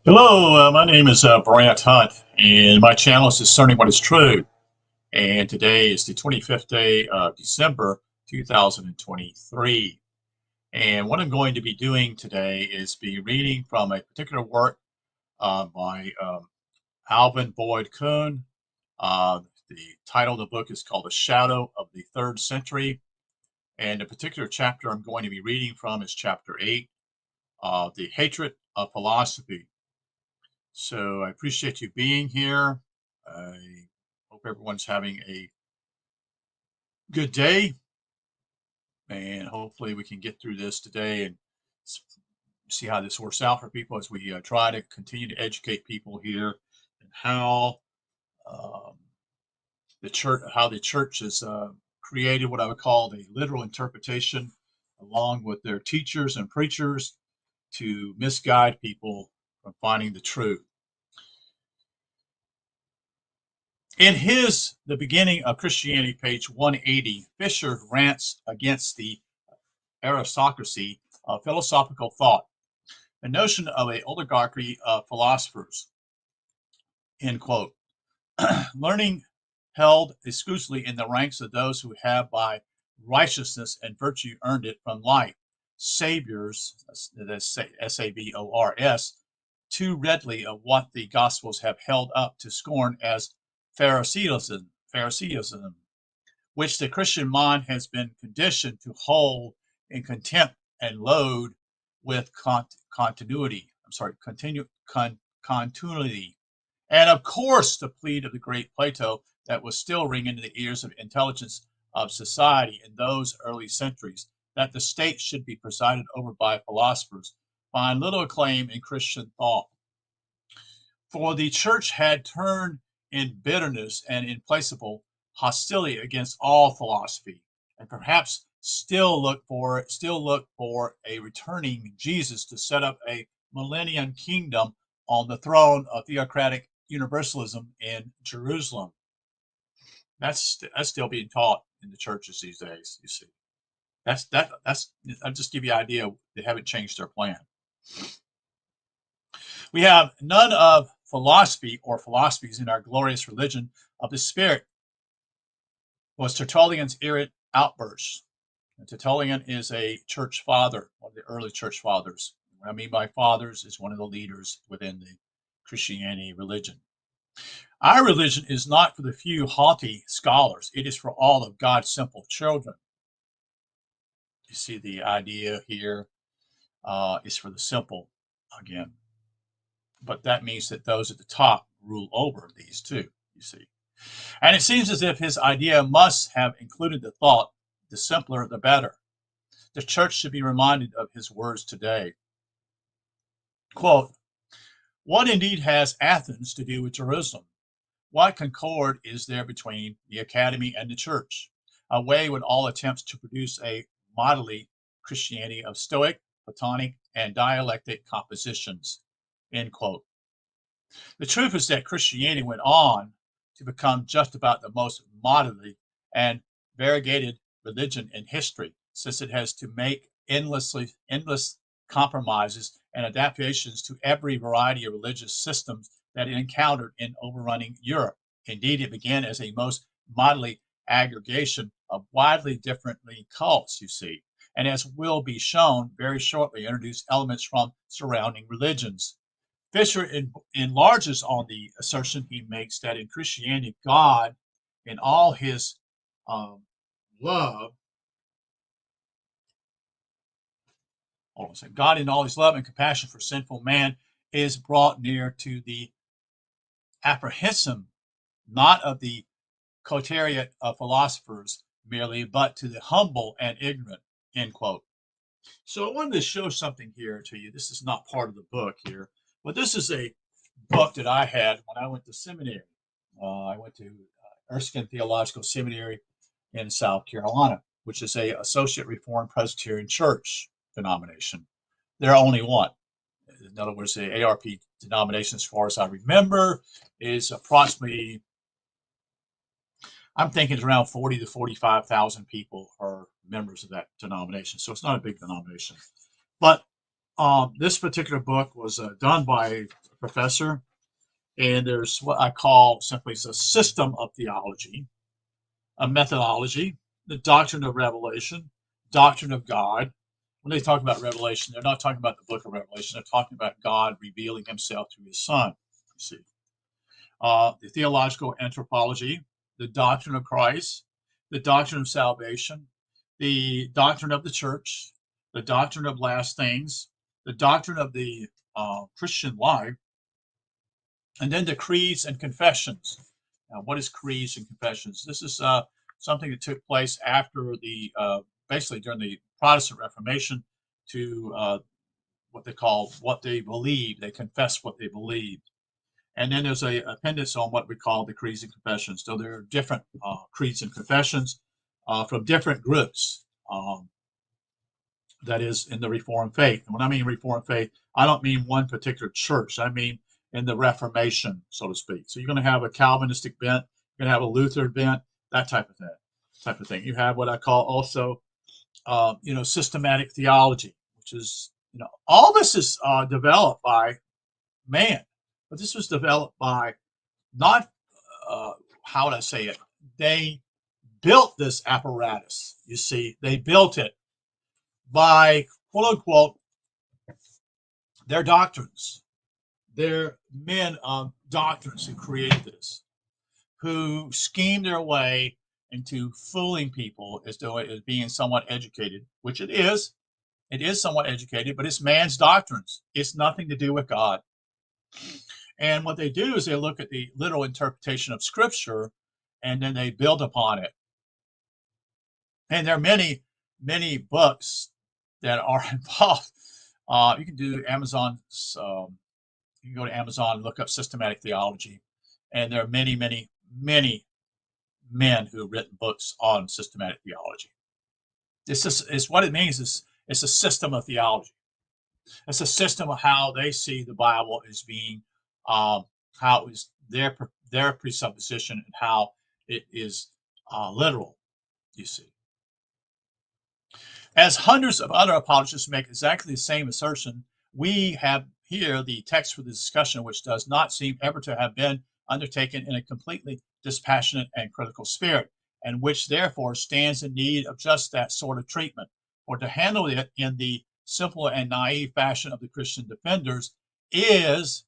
Hello, my name is Brant Hunt, and my channel is Discerning What is True. And today is the 25th day of December 2023. And what I'm going to be doing today is be reading from a particular work by Alvin Kuhn. The title of the book is called The Shadow of the Third Century. And the particular chapter I'm going to be reading from is chapter 8, The Hatred of Philosophy. So I appreciate you being here. I hope everyone's having a good day, and hopefully we can get through this today and see how this works out for people as we try to continue to educate people here and how um, the church has created what I would call the literal interpretation, along with their teachers and preachers, to misguide people from finding the truth. In his The Beginning of Christianity, page 180, Fisher rants against the aristocracy of philosophical thought, the notion of an oligarchy of philosophers, end quote. Learning held exclusively in the ranks of those who have by righteousness and virtue earned it from life, saviors, that's Sabors, too readily of what the Gospels have held up to scorn as Pharisaism, which the Christian mind has been conditioned to hold in contempt and load with continuity. Continuity. And of course, the plea of the great Plato that was still ringing in the ears of intelligence of society in those early centuries, that the state should be presided over by philosophers, find little acclaim in Christian thought. For the church had turned in bitterness and implacable hostility against all philosophy, and perhaps still look for a returning Jesus to set up a millennium kingdom on the throne of theocratic universalism in Jerusalem. That's still being taught in the churches these days. You see, that's. I'll just give you an idea. They haven't changed their plan. We have none of philosophy or philosophies in our glorious religion of the Spirit, was Tertullian's irate outburst. And Tertullian is a church father, one of the early church fathers. What I mean by fathers is one of the leaders within the Christianity religion. Our religion is not for the few haughty scholars, it is for all of God's simple children. You see, the idea here is for the simple again. But that means that those at the top rule over these too, you see. And it seems as if his idea must have included the thought, the simpler the better. The church should be reminded of his words today. Quote, what indeed has Athens to do with Jerusalem? What concord is there between the academy and the church? Away with all attempts to produce a motley Christianity of Stoic, Platonic, and dialectic compositions. End quote. The truth is that Christianity went on to become just about the most motley and variegated religion in history, since it has to make endless compromises and adaptations to every variety of religious systems that it encountered in overrunning Europe. Indeed, it began as a most motley aggregation of widely differently cults, you see, and as will be shown very shortly, introduced elements from surrounding religions. Fisher enlarges on the assertion he makes that in Christianity, God, in all his love, God in all his love and compassion for sinful man is brought near to the apprehension, not of the coteriot of philosophers merely, but to the humble and ignorant, end quote. So I wanted to show something here to you. This is not part of the book here, but this is a book that I had when I went to seminary. I went to Erskine Theological Seminary in South Carolina, which is a Associate Reformed Presbyterian Church denomination. There are only one. In other words, the ARP denomination, as far as I remember, is approximately, I'm thinking it's around 40 to 45,000 people are members of that denomination. So it's not a big denomination. But this particular book was done by a professor, and there's what I call simply a system of theology, a methodology, the doctrine of revelation, doctrine of God. When they talk about revelation, they're not talking about the book of Revelation. They're talking about God revealing himself through his son. You see, the theological anthropology, the doctrine of Christ, the doctrine of salvation, the doctrine of the church, the doctrine of last things, the doctrine of the Christian life, and then the creeds and confessions. Now, what is creeds and confessions? This is something that took place after the basically during the Protestant Reformation to what they call what they believe. They confess what they believe. And then there's a appendix on what we call the creeds and confessions. So there are different creeds and confessions from different groups. That is in the Reformed faith. And when I mean Reformed faith, I don't mean one particular church. I mean in the Reformation, so to speak. So you're going to have a Calvinistic bent, you're going to have a Lutheran bent, that type of thing. You have what I call also, systematic theology, which is, all this is developed by man, but this was developed by not, how would I say it? They built this apparatus. You see, they built it by quote unquote their doctrines. They're men of doctrines who created this, who schemed their way into fooling people as though it is being somewhat educated, which it is. It is somewhat educated, but it's man's doctrines. It's nothing to do with God. And what they do is they look at the literal interpretation of Scripture, and then they build upon it. And there are many, many books that are involved. You can do Amazon's. You can go to Amazon and look up systematic theology, and there are many, many, many men who have written books on systematic theology. This is what it means. It's a system of theology. It's a system of how they see the Bible as being, how it is their presupposition and how it is literal. You see. As hundreds of other apologists make exactly the same assertion, we have here the text for the discussion, which does not seem ever to have been undertaken in a completely dispassionate and critical spirit, and which therefore stands in need of just that sort of treatment. For to handle it in the simple and naive fashion of the Christian defenders is,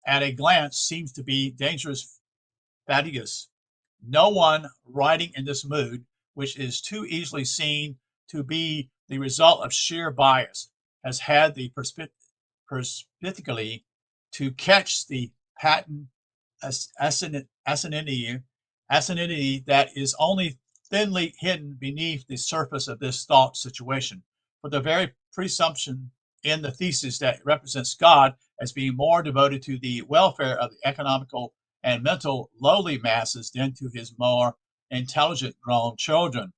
at a glance, seems to be dangerous fatigus. No one writing in this mood, which is too easily seen to be the result of sheer bias, has had the perspicacity to catch the patent asininity that is only thinly hidden beneath the surface of this thought situation. For the very presumption in the thesis that represents God as being more devoted to the welfare of the economical and mental lowly masses than to his more intelligent grown children,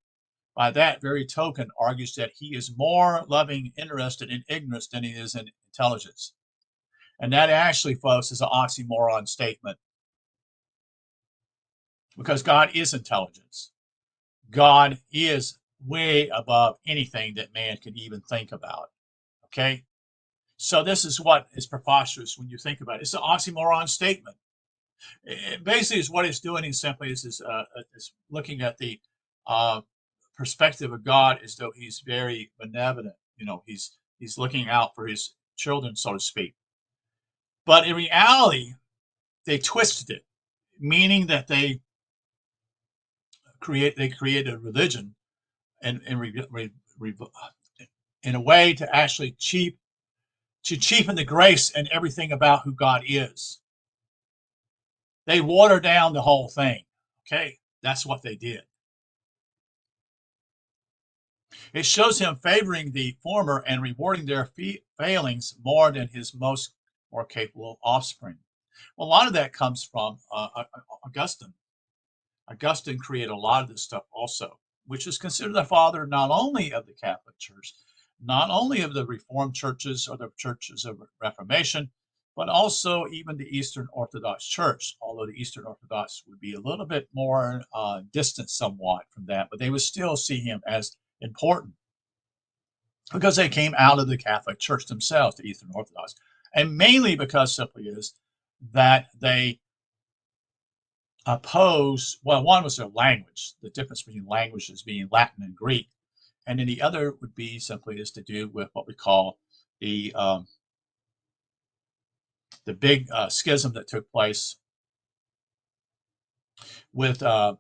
by that very token argues that he is more loving interested in ignorance than he is in intelligence. And that actually, folks, is an oxymoron statement. Because God is intelligence. God is way above anything that man can even think about. Okay? So this is what is preposterous when you think about it. It's an oxymoron statement. It basically is what it's doing is simply is looking at the perspective of God as though he's very benevolent. He's looking out for his children, so to speak. But in reality, they twisted it, meaning that they created a religion and in a way to actually cheapen the grace and everything about who God is. They water down the whole thing. Okay, that's what they did. It shows him favoring the former and rewarding their failings more than his more capable offspring. Well, a lot of that comes from Augustine. Augustine created a lot of this stuff also, which is considered the father not only of the Catholic Church, not only of the Reformed churches or the churches of Reformation, but also even the Eastern Orthodox Church, although the Eastern Orthodox would be a little bit more distant somewhat from that, but they would still see him as important because they came out of the Catholic Church themselves, the Eastern Orthodox. And mainly because simply is that they oppose, well, one was their language, the difference between languages being Latin and Greek. And then the other would be simply is to do with what we call the um, the big schism that took place with I'm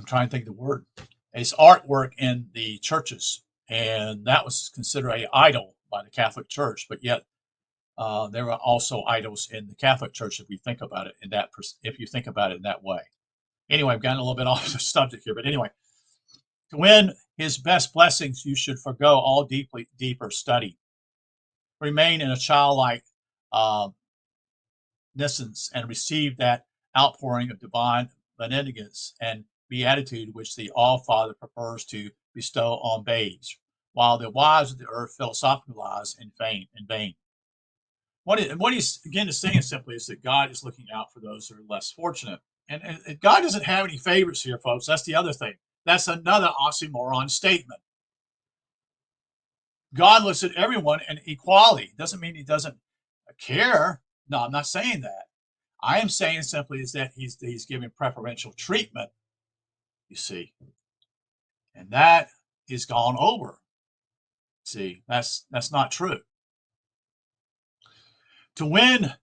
trying to think of the word. It's artwork in the churches, and that was considered an idol by the Catholic Church. But yet there were also idols in the Catholic Church if we think about it in that if you think about it in that way. Anyway, I've gotten a little bit off the subject here, but anyway, to win his best blessings, you should forego all deeper study. Remain in a childlike uh, innocence and receive that outpouring of divine benevolence and beatitude which the All Father prefers to bestow on babes, while the wives of the earth philosophize in vain. What he's again is saying simply is that God is looking out for those who are less fortunate. And God doesn't have any favorites here, folks. That's the other thing. That's another oxymoron statement. God looks at everyone in equality. Doesn't mean he doesn't care. No, I'm not saying that. I am saying simply is that he's giving preferential treatment, you see. And that is gone over. See, that's not true. To win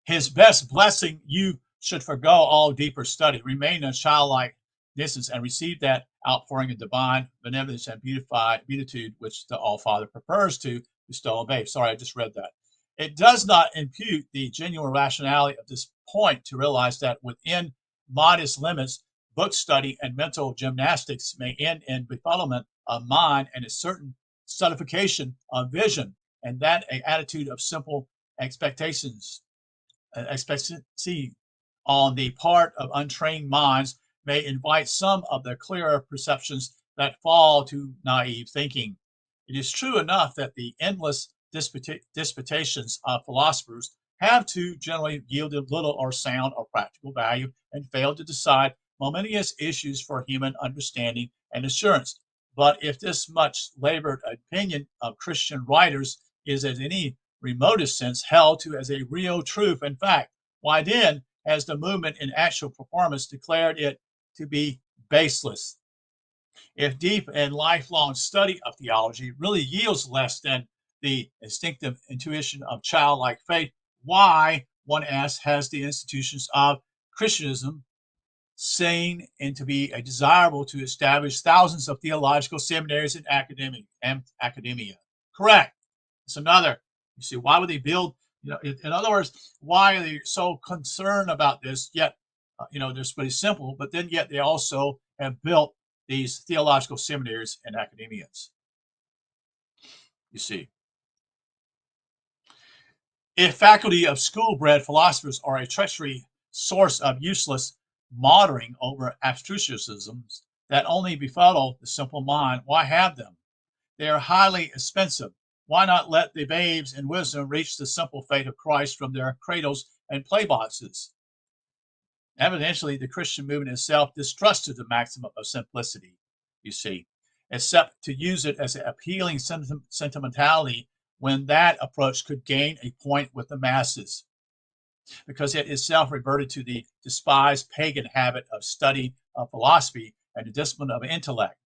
his best blessing, you should forego all deeper study, remain in childlike innocence, and receive that outpouring of divine benevolence and beatitude which the All Father prefers to bestow on babes. Sorry, I just read that. It does not impute the genuine rationality of this point to realize that within modest limits, book study and mental gymnastics may end in befuddlement of mind and a certain stultification of vision, and that an attitude of simple expectancy on the part of untrained minds may invite some of the clearer perceptions that fall to naive thinking. It is true enough that the endless disputations of philosophers have too generally yielded little or sound or practical value and failed to decide momentous issues for human understanding and assurance. But if this much labored opinion of Christian writers is in any remotest sense held to as a real truth and fact, why then has the movement in actual performance declared it to be baseless? If deep and lifelong study of theology really yields less than the instinctive intuition of childlike faith, why, one asks, has the institutions of Christianism seen and to be desirable to establish thousands of theological seminaries and academia? Correct. It's another. You see, why would they build? In other words, why are they so concerned about this? Yet, they're pretty simple, but then yet they also have built these theological seminaries and academias. You see, if faculty of school-bred philosophers are a treachery source of useless maundering over abstrusianisms that only befuddle the simple mind, why have them? They are highly expensive. Why not let the babes in wisdom reach the simple faith of Christ from their cradles and playboxes? Evidently, the Christian movement itself distrusted the maximum of simplicity, you see, except to use it as an appealing sentimentality when that approach could gain a point with the masses, because it itself reverted to the despised pagan habit of study of philosophy and the discipline of intellect.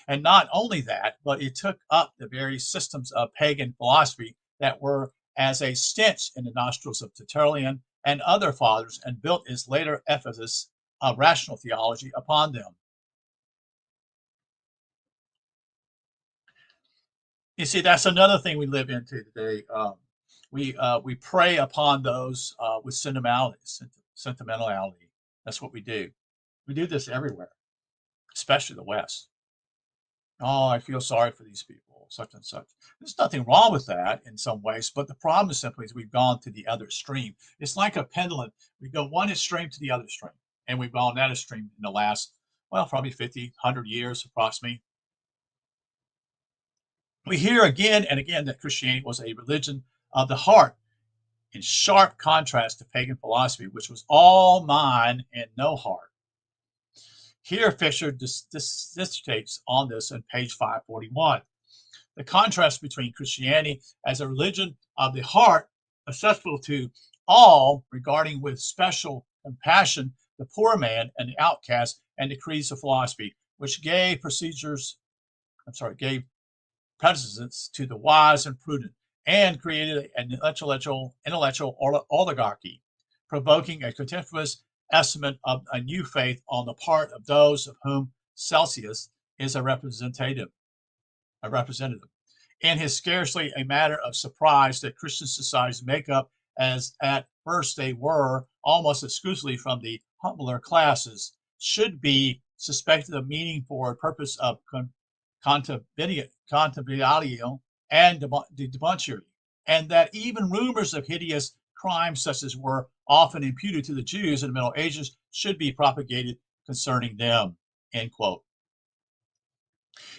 And not only that, but it took up the very systems of pagan philosophy that were as a stench in the nostrils of Tertullian and other fathers and built its later emphasis of rational theology upon them. You see, that's another thing we live into today. We prey upon those with sentimentality. That's what we do. We do this everywhere, especially the West. Oh, I feel sorry for these people, such and such. There's nothing wrong with that in some ways, but the problem is simply is we've gone to the other extreme. It's like a pendulum. We go one extreme to the other extreme, and we've gone that extreme in the last, well, probably 50, 100 years approximately. We hear again and again that Christianity was a religion of the heart, in sharp contrast to pagan philosophy, which was all mind and no heart. Here, Fisher dissertates on this on page 541. The contrast between Christianity as a religion of the heart accessible to all, regarding with special compassion the poor man and the outcast, and the creeds of philosophy, which gave precedence to the wise and prudent, and created an intellectual oligarchy, provoking a contemptuous estimate of a new faith on the part of those of whom Celsius is a representative. And it's scarcely a matter of surprise that Christian societies make up, as at first they were, almost exclusively from the humbler classes, should be suspected of meaning for a purpose of contumacio and debauchery, and that even rumors of hideous crimes such as were often imputed to the Jews in the Middle Ages should be propagated concerning them. End quote.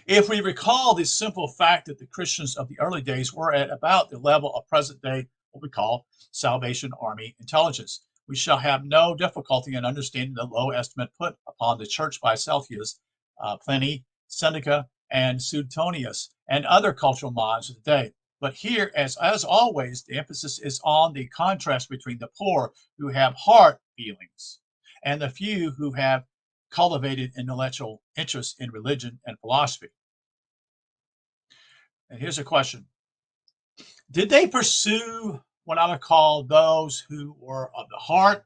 If we recall the simple fact that the Christians of the early days were at about the level of present day, what we call Salvation Army intelligence, we shall have no difficulty in understanding the low estimate put upon the church by Celsius, Pliny, Seneca, and Suetonius, and other cultural minds of the day. But here, as always, the emphasis is on the contrast between the poor who have heart feelings and the few who have cultivated intellectual interest in religion and philosophy. And here's a question. Did they pursue what I would call those who were of the heart,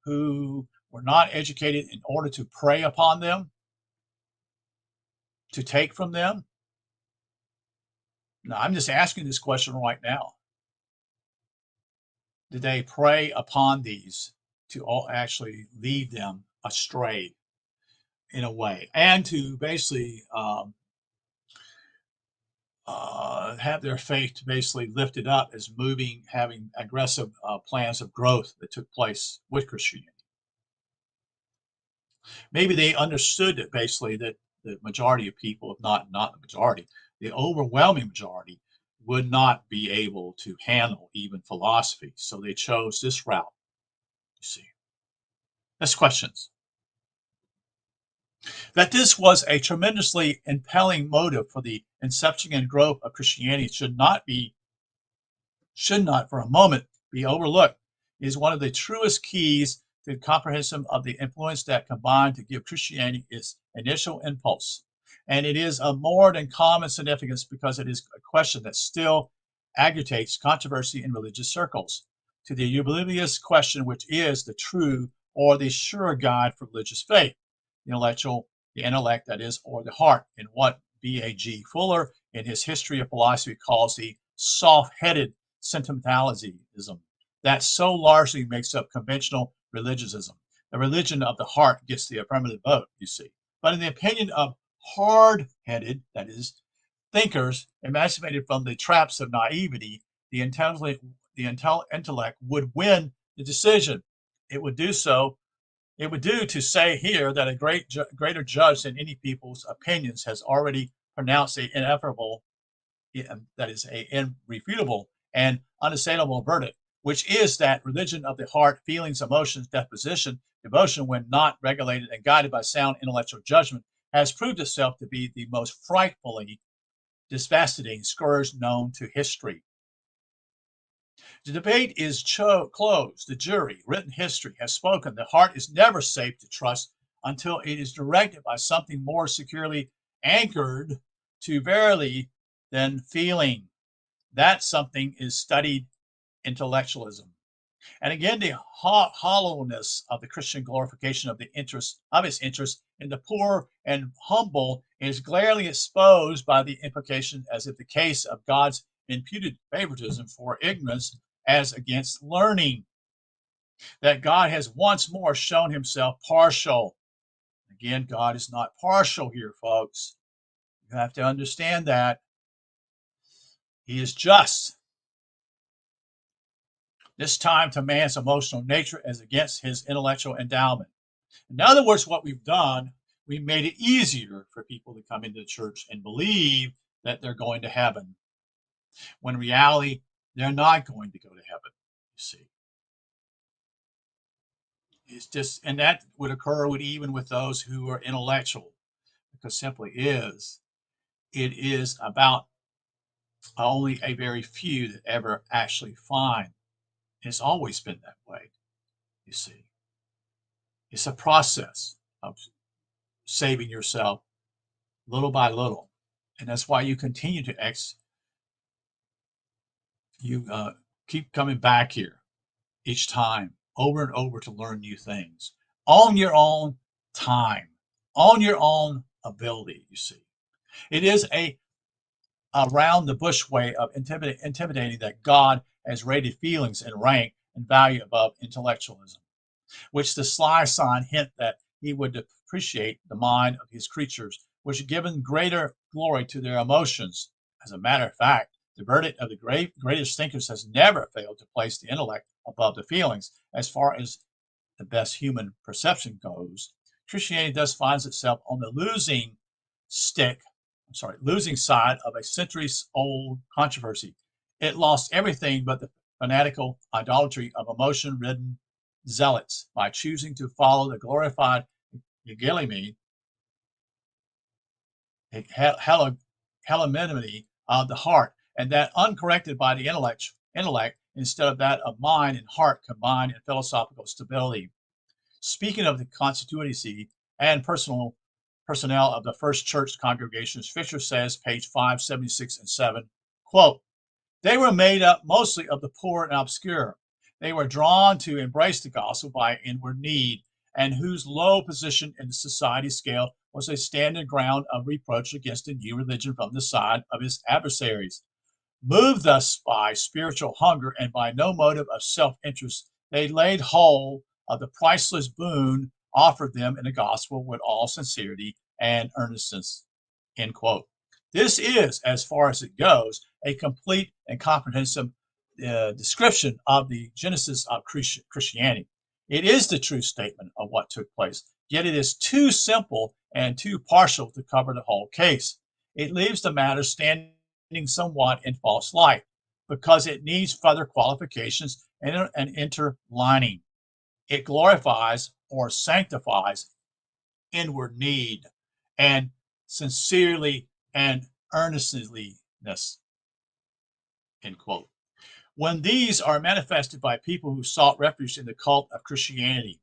who were not educated, in order to prey upon them, to take from them? No, I'm just asking this question right now. Did they prey upon these to all actually lead them astray in a way, and to basically have their faith basically lifted up as having aggressive plans of growth that took place with Christianity? Maybe they understood that basically that the majority of people, if not the majority, the overwhelming majority, would not be able to handle even philosophy. So they chose this route, you see. That's questions. That this was a tremendously impelling motive for the inception and growth of Christianity should not for a moment be overlooked. It is one of the truest keys to the comprehension of the influence that combined to give Christianity its initial impulse. And it is of more than common significance because it is a question that still agitates controversy in religious circles. To the oblivious question, which is the true or the sure guide for religious faith, the intellect, that is, or the heart, in what B.A.G. Fuller, in his History of Philosophy, calls the soft-headed sentimentalism that so largely makes up conventional religionism. The religion of the heart gets the affirmative vote, you see. But in the opinion of hard-headed, that is, thinkers emancipated from the traps of naivety, the intellect would win the decision. It would do to say here that a greater judge than any people's opinions has already pronounced the ineffable, that is, a irrefutable and unassailable verdict, which is that religion of the heart, feelings, emotions, devotion, when not regulated and guided by sound intellectual judgment, has proved itself to be the most frightfully devastating scourge known to history. The debate is closed. The jury, written history, has spoken. The heart is never safe to trust until it is directed by something more securely anchored to verily than feeling. That something is studied intellectualism. And again, the hollowness of the Christian glorification of its interest in the poor and humble is glaringly exposed by the implication, as if the case of God's imputed favoritism for ignorance as against learning, that God has once more shown himself partial. Again, God is not partial here, folks. You have to understand that. He is just. This time to man's emotional nature as against his intellectual endowment. In other words, what we've done, we made it easier for people to come into the church and believe that they're going to heaven, when in reality, they're not going to go to heaven, you see. It's just, and that would occur even with those who are intellectual, because it is about only a very few that ever actually find It's always been that way, you see. It's a process of saving yourself little by little. And that's why you continue to you keep coming back here each time over and over to learn new things on your own time, on your own ability, you see. It is a around the bush way of intimidating that God has rated feelings and rank and value above intellectualism, which the sly sign hint that he would appreciate the mind of his creatures, which given greater glory to their emotions. As a matter of fact, the verdict of the greatest thinkers has never failed to place the intellect above the feelings as far as the best human perception goes. Christianity thus finds itself on the losing side of a centuries-old controversy. It lost everything but the fanatical idolatry of emotion-ridden zealots by choosing to follow the glorified Guillemini, Hellenity of the heart, and that uncorrected by the intellect instead of that of mind and heart combined in philosophical stability. Speaking of the constituency and personnel of the first church congregations, Fisher says, page 576 and 7, quote, they were made up mostly of the poor and obscure. They were drawn to embrace the gospel by inward need, and whose low position in the society scale was a standing ground of reproach against the new religion from the side of his adversaries. Moved thus by spiritual hunger and by no motive of self-interest, they laid hold of the priceless boon offered them in the gospel with all sincerity and earnestness. End quote. This is, as far as it goes, a complete and comprehensive description of the genesis of Christianity. It is the true statement of what took place, yet it is too simple and too partial to cover the whole case. It leaves the matter standing somewhat in false light because it needs further qualifications and an interlining. It glorifies or sanctifies inward need and sincerely and earnestliness, end quote. When these are manifested by people who sought refuge in the cult of Christianity,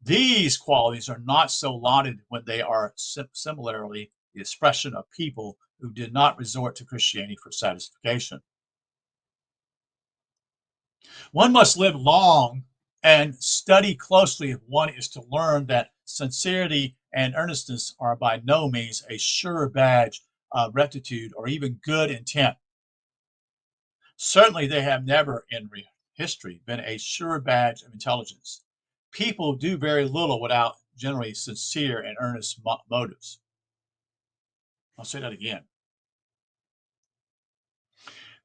these qualities are not so lauded when they are similarly the expression of people who did not resort to Christianity for satisfaction. One must live long and study closely if one is to learn that sincerity and earnestness are by no means a sure badge of rectitude or even good intent. Certainly, they have never in history been a sure badge of intelligence. People do very little without generally sincere and earnest motives. I'll say that again.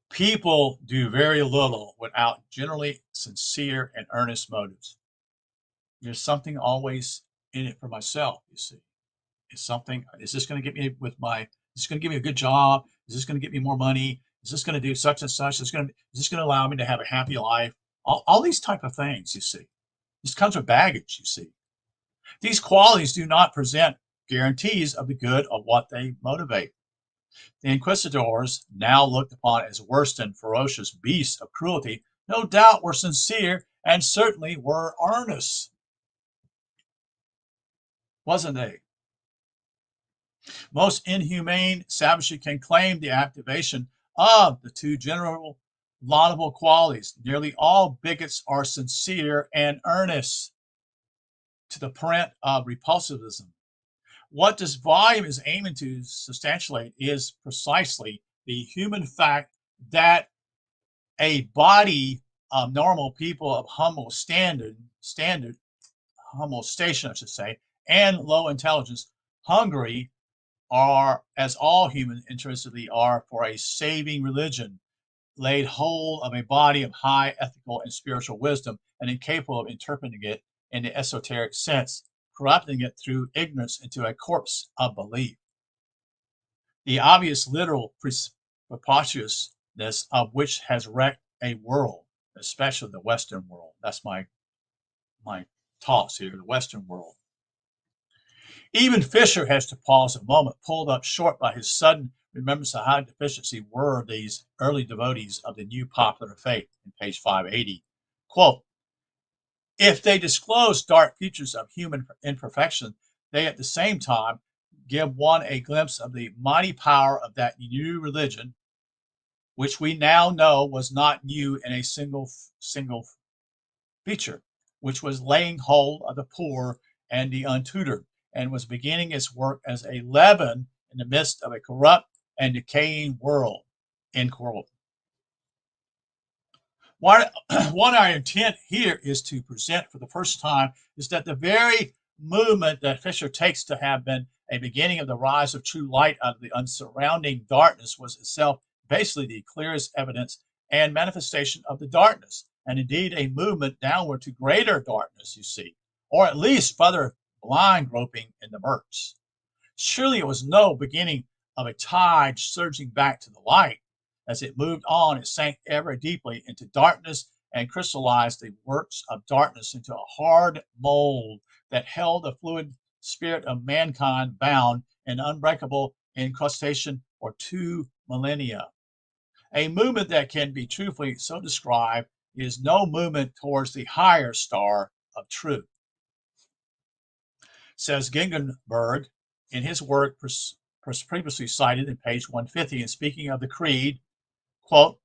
People do very little without generally sincere and earnest motives. There's something always in it for myself, you see. It's something, is this going to get me is this going to give me a good job? Is this going to get me more money? Is this going to do such and such? Is this going to allow me to have a happy life? All these type of things, you see. This comes with baggage, you see. These qualities do not present guarantees of the good of what they motivate. The inquisitors, now looked upon as worse than ferocious beasts of cruelty, no doubt were sincere and certainly were earnest, wasn't they? Most inhumane savagery can claim the activation of the two general laudable qualities. Nearly all bigots are sincere and earnest to the point of repulsivism. What this volume is aiming to substantiate is precisely the human fact that a body of normal people of humble humble station, I should say, and low intelligence, hungry are, as all human interestedly are, for a saving religion, laid hold of a body of high ethical and spiritual wisdom, and incapable of interpreting it in the esoteric sense, corrupting it through ignorance into a corpse of belief. The obvious literal preposterousness of which has wrecked a world, especially the Western world. That's my thoughts here, the Western world. Even Fisher has to pause a moment, pulled up short by his sudden remembrance of how deficiency were these early devotees of the new popular faith in page 580. Quote, if they disclose dark features of human imperfection, they at the same time give one a glimpse of the mighty power of that new religion, which we now know was not new in a single feature, which was laying hold of the poor and the untutored, and was beginning its work as a leaven in the midst of a corrupt and decaying world. End quote. What, what our intent here is to present for the first time is that the very movement that Fisher takes to have been a beginning of the rise of true light out of the surrounding darkness was itself basically the clearest evidence and manifestation of the darkness, and indeed a movement downward to greater darkness, you see, or at least further blind groping in the murks. Surely it was no beginning of a tide surging back to the light. As it moved on, it sank ever deeply into darkness and crystallized the works of darkness into a hard mold that held the fluid spirit of mankind bound in unbreakable incrustation for 2 millennia. A movement that can be truthfully so described is no movement towards the higher star of truth. Says Gingenberg in his work previously cited in page 150, and speaking of the creed, quote,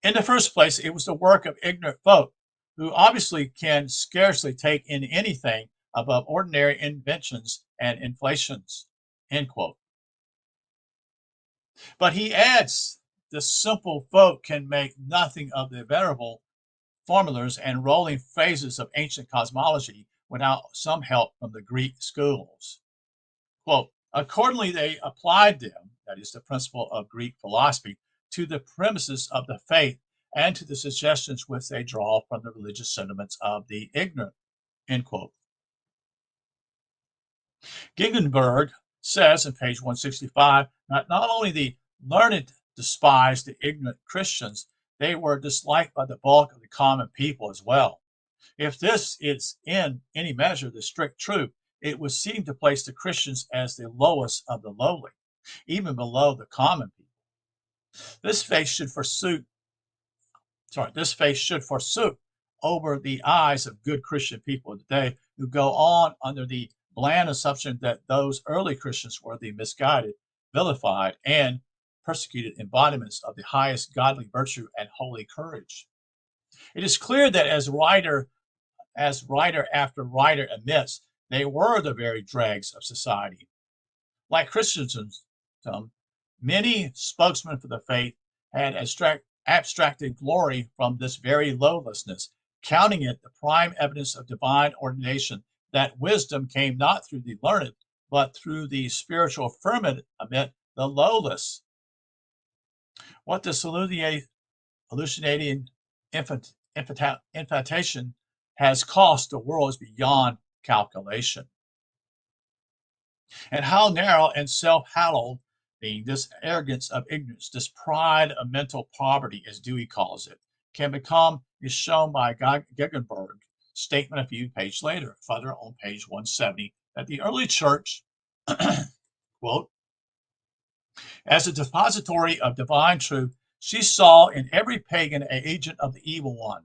in the first place, it was the work of ignorant folk who obviously can scarcely take in anything above ordinary inventions and inflations, end quote. But he adds, the simple folk can make nothing of the venerable formulas and rolling phrases of ancient cosmology without some help from the Greek schools. Quote, accordingly, they applied them, that is the principle of Greek philosophy, to the premises of the faith and to the suggestions which they draw from the religious sentiments of the ignorant, end quote. Gingenberg says in page 165, not only the learned despised the ignorant Christians, they were disliked by the bulk of the common people as well. If this is in any measure the strict truth, it would seem to place the Christians as the lowest of the lowly, even below the common people. This faith should forsook over the eyes of good Christian people today who go on under the bland assumption that those early Christians were the misguided, vilified, and persecuted embodiments of the highest godly virtue and holy courage. It is clear that as writer after writer admits, they were the very dregs of society. Like Christendom, many spokesmen for the faith had abstracted glory from this very lowlessness, counting it the prime evidence of divine ordination that wisdom came not through the learned, but through the spiritual firmament amid the lowless. What this hallucinating infantation has cost the world is beyond calculation. And how narrow and self-hallowed being this arrogance of ignorance, this pride of mental poverty, as Dewey calls it, can become is shown by Gingenberg's statement a few pages later, further on page 170, that the early church, quote, as a depository of divine truth, she saw in every pagan an agent of the evil one.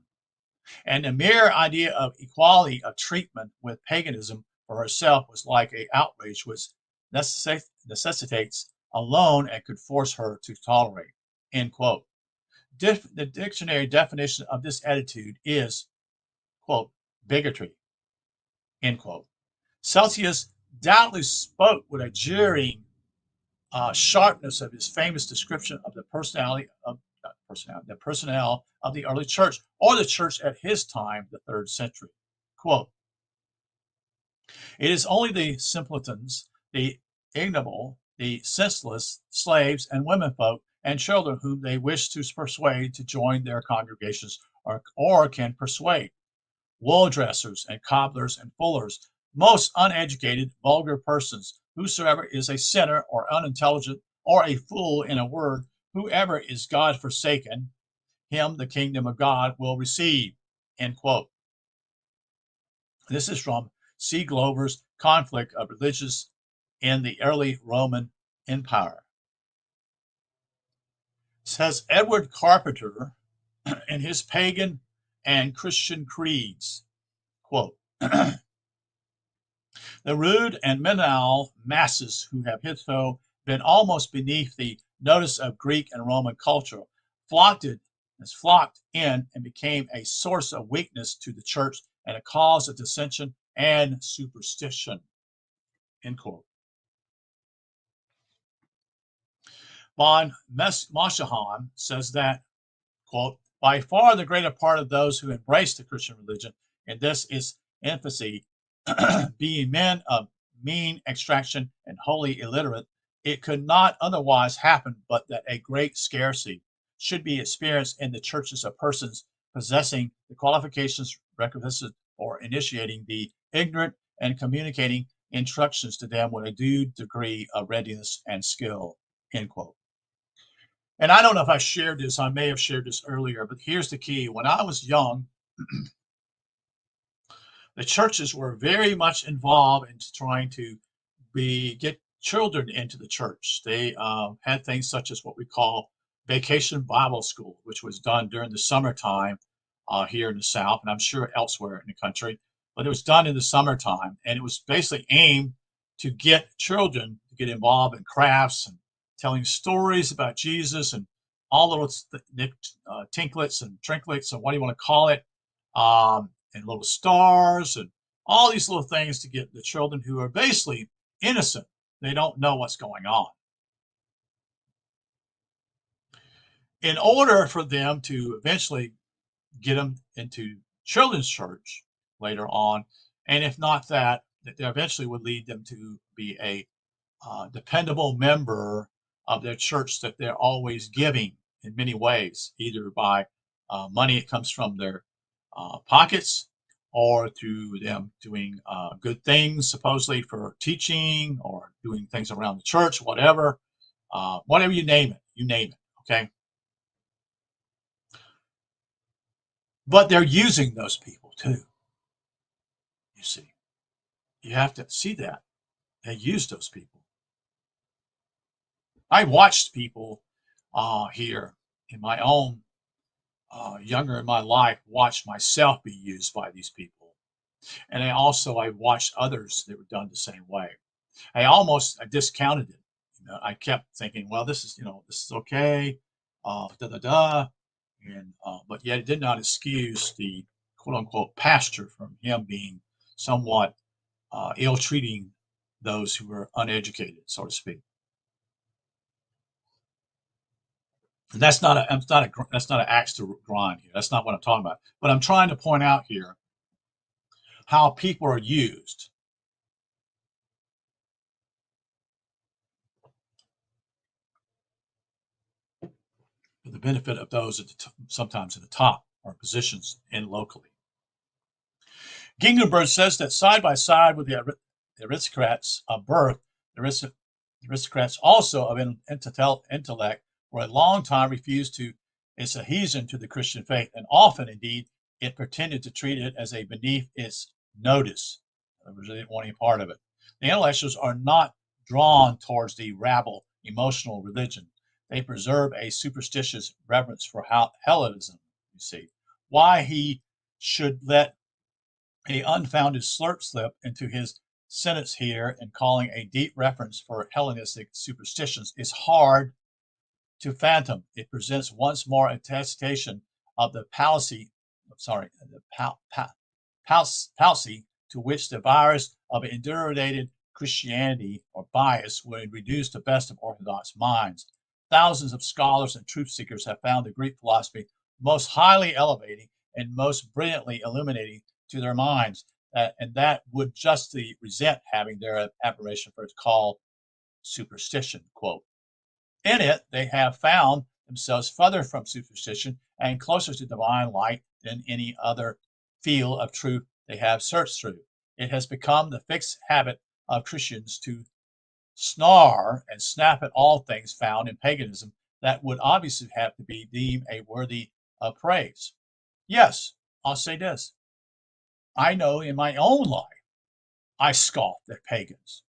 And the mere idea of equality of treatment with paganism for herself was like an outrage which necessitates alone and could force her to tolerate, end quote. The dictionary definition of this attitude is, quote, bigotry, end quote. Celsius doubtless spoke with a jeering sharpness of his famous description of the personnel of the early church, or the church at his time, the 3rd century. Quote, it is only the simpletons, the ignoble, the senseless, slaves and womenfolk and children whom they wish to persuade to join their congregations, or can persuade. Wool dressers and cobblers and fullers, most uneducated, vulgar persons, whosoever is a sinner or unintelligent or a fool, in a word, whoever is God forsaken, him the kingdom of God will receive, end quote. This is from C. Glover's Conflict of Religions in the Early Roman Empire. Says Edward Carpenter in his pagan and Christian creeds. Quote, the rude and banal masses who have hitherto been almost beneath the notice of Greek and Roman culture flocked in and became a source of weakness to the church and a cause of dissension and superstition. End quote. Von Moschahan says that, quote, by far the greater part of those who embrace the Christian religion, and this is infancy, being men of mean extraction and wholly illiterate, it could not otherwise happen but that a great scarcity should be experienced in the churches of persons possessing the qualifications requisite for initiating the ignorant and communicating instructions to them with a due degree of readiness and skill. End quote. And I don't know if I shared this, I may have shared this earlier, but here's the key. When I was young, the churches were very much involved in trying to get children into the church. They had things such as what we call vacation Bible school, which was done during the summertime here in the South, and I'm sure elsewhere in the country, but it was done in the summertime, and it was basically aimed to get children to get involved in crafts and telling stories about Jesus and all those tinklets and trinklets and what do you want to call it, and little stars and all these little things to get the children who are basically innocent. They don't know what's going on. In order for them to eventually get them into children's church later on, and if not that, that eventually would lead them to be a dependable member of their church that they're always giving in many ways, either by money that comes from their pockets or through them doing good things, supposedly for teaching or doing things around the church, whatever you name it, okay? But they're using those people too, you see. You have to see that. They use those people. I watched people here in my own younger in my life watch myself be used by these people. And I watched others that were done the same way. I discounted it. I kept thinking, well, this is okay, da da da, and but yet it did not excuse the quote unquote pastor from him being somewhat ill treating those who were uneducated, so to speak. And that's not an axe to grind here. That's not what I'm talking about. But I'm trying to point out here how people are used. For the benefit of those sometimes in the top or positions in locally. Gingenberg says that side by side with the aristocrats of birth, the aristocrats also of intellect for a long time refused to its adhesion to the Christian faith, and often, indeed, it pretended to treat it as a beneath its notice. They didn't want any part of it. The intellectuals are not drawn towards the rabble emotional religion. They preserve a superstitious reverence for Hellenism, you see. Why he should let a unfounded slip into his sentence here and calling a deep reference for Hellenistic superstitions is hard to fathom. It presents once more a attestation of the palsy to which the virus of indurated Christianity or bias would reduce the best of Orthodox minds. Thousands of scholars and truth seekers have found the Greek philosophy most highly elevating and most brilliantly illuminating to their minds, and that would justly resent having their admiration for its called superstition. Quote, in it, they have found themselves further from superstition and closer to divine light than any other field of truth they have searched through. It has become the fixed habit of Christians to snarl and snap at all things found in paganism that would obviously have to be deemed a worthy of praise. Yes, I'll say this. I know in my own life, I scoffed at pagans.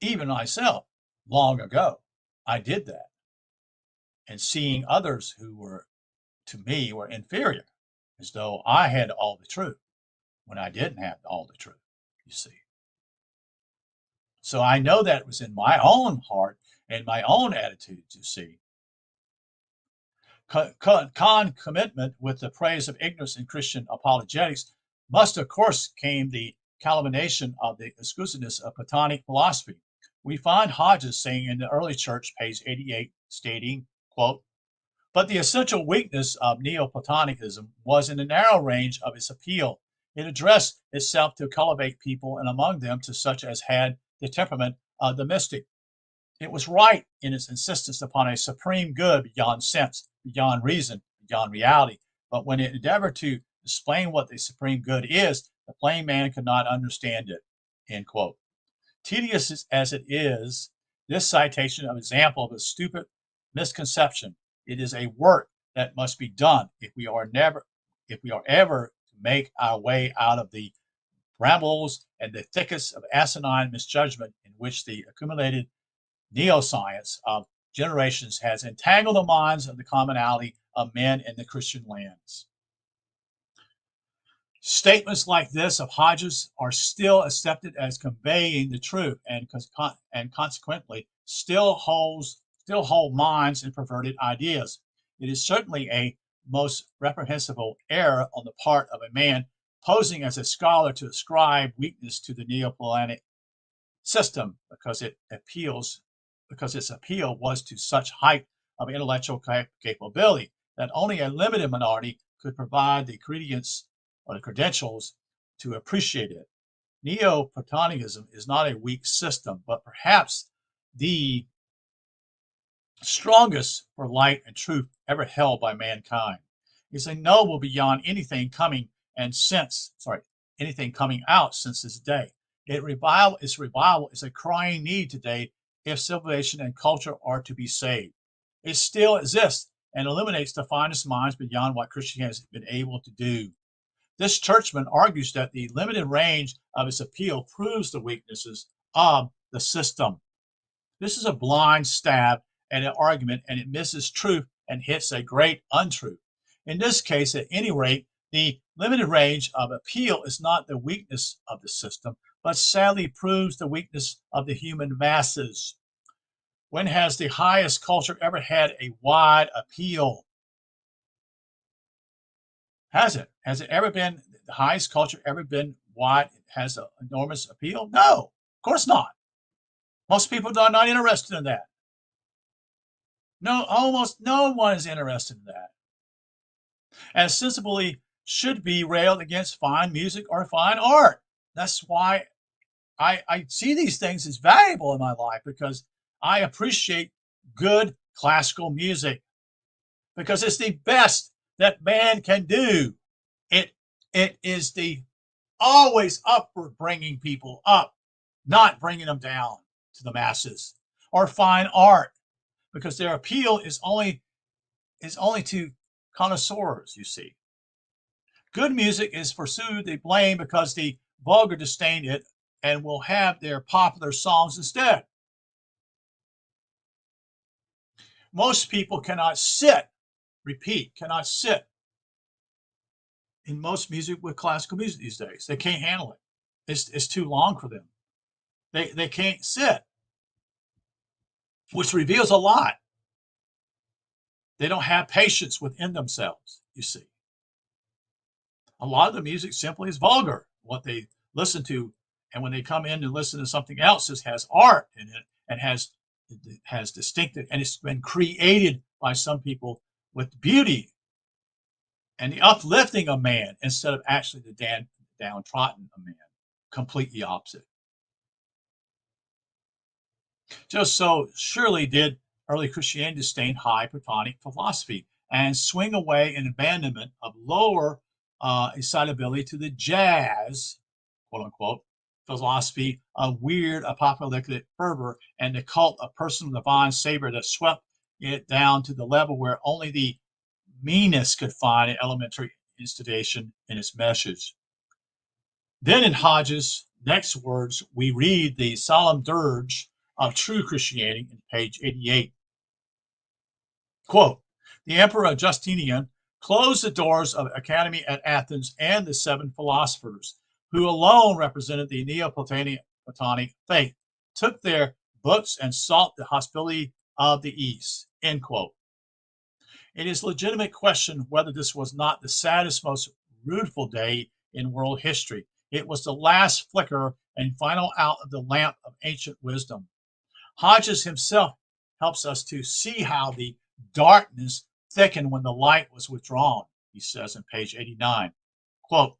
Even myself, long ago, I did that. And seeing others who were, to me, were inferior. as though I had all the truth when I didn't have all the truth, you see. So I know that it was in my own heart and my own attitude, you see. Concomitant with the praise of ignorance in Christian apologetics must, of course, came the culmination of the exclusiveness of Platonic philosophy. We find Hodges saying in the early church, page 88, stating, quote, but the essential weakness of Neoplatonism was in the narrow range of its appeal. It addressed itself to cultivate people, and among them to such as had the temperament of the mystic. It was right in its insistence upon a supreme good beyond sense, beyond reason, beyond reality. But when it endeavored to explain what the supreme good is, the plain man could not understand it. End quote. Tedious as it is, this citation of example of a stupid misconception, it is a work that must be done if we are ever to make our way out of the brambles and the thickets of asinine misjudgment in which the accumulated neoscience of generations has entangled the minds of the commonality of men in the Christian lands. Statements like this of Hodges are still accepted as conveying the truth, and consequently still hold minds in perverted ideas. It is certainly a most reprehensible error on the part of a man posing as a scholar to ascribe weakness to the Neoplatonic system because its appeal was to such height of intellectual capability that only a limited minority could provide the credence or the credentials to appreciate it. Neoplatonism is not a weak system, but perhaps the strongest for light and truth ever held by mankind. It's a noble beyond anything coming out since this day. Its revival is a crying need today if civilization and culture are to be saved. It still exists and illuminates the finest minds beyond what Christianity has been able to do. This churchman argues that the limited range of its appeal proves the weaknesses of the system. This is a blind stab at an argument, and it misses truth and hits a great untruth. In this case, at any rate, the limited range of appeal is not the weakness of the system, but sadly proves the weakness of the human masses. When has the highest culture ever had a wide appeal? Has it? Has it ever been the highest culture ever been wide? Has an enormous appeal? No, of course not. Most people are not interested in that. No, almost no one is interested in that. And sensibly should be railed against fine music or fine art. That's why I see these things as valuable in my life, because I appreciate good classical music, because it's the best that man can do. It is the always upward, bringing people up, not bringing them down to the masses. Or fine art, because their appeal is only to connoisseurs, you see. Good music is pursued the blame because the vulgar disdain it and will have their popular songs instead. Most people cannot sit in most music with classical music these days. They can't handle it. It's too long for them. They can't sit, which reveals a lot. They don't have patience within themselves, you see. A lot of the music simply is vulgar, what they listen to, and when they come in and listen to something else, it has art in it and has distinctive, and it's been created by some people with beauty and the uplifting of man instead of actually the downtrodden of man. Completely opposite. Just so surely did early Christianity disdain high Platonic philosophy and swing away in abandonment of lower excitability to the jazz, quote unquote, philosophy of weird apocalyptic fervor and the cult of personal divine savior that swept it down to the level where only the meanest could find an elementary institution in its meshes. Then in Hodges' next words, we read the solemn dirge of true Christianity in page 88. Quote, the Emperor Justinian closed the doors of the academy at Athens and the 7 philosophers, who alone represented the Neoplatonic faith, took their books and sought the hospitality of the East. End quote. It is a legitimate question whether this was not the saddest, most rueful day in world history. It was the last flicker and final out of the lamp of ancient wisdom. Hodges himself helps us to see how the darkness thickened when the light was withdrawn, he says in page 89. Quote,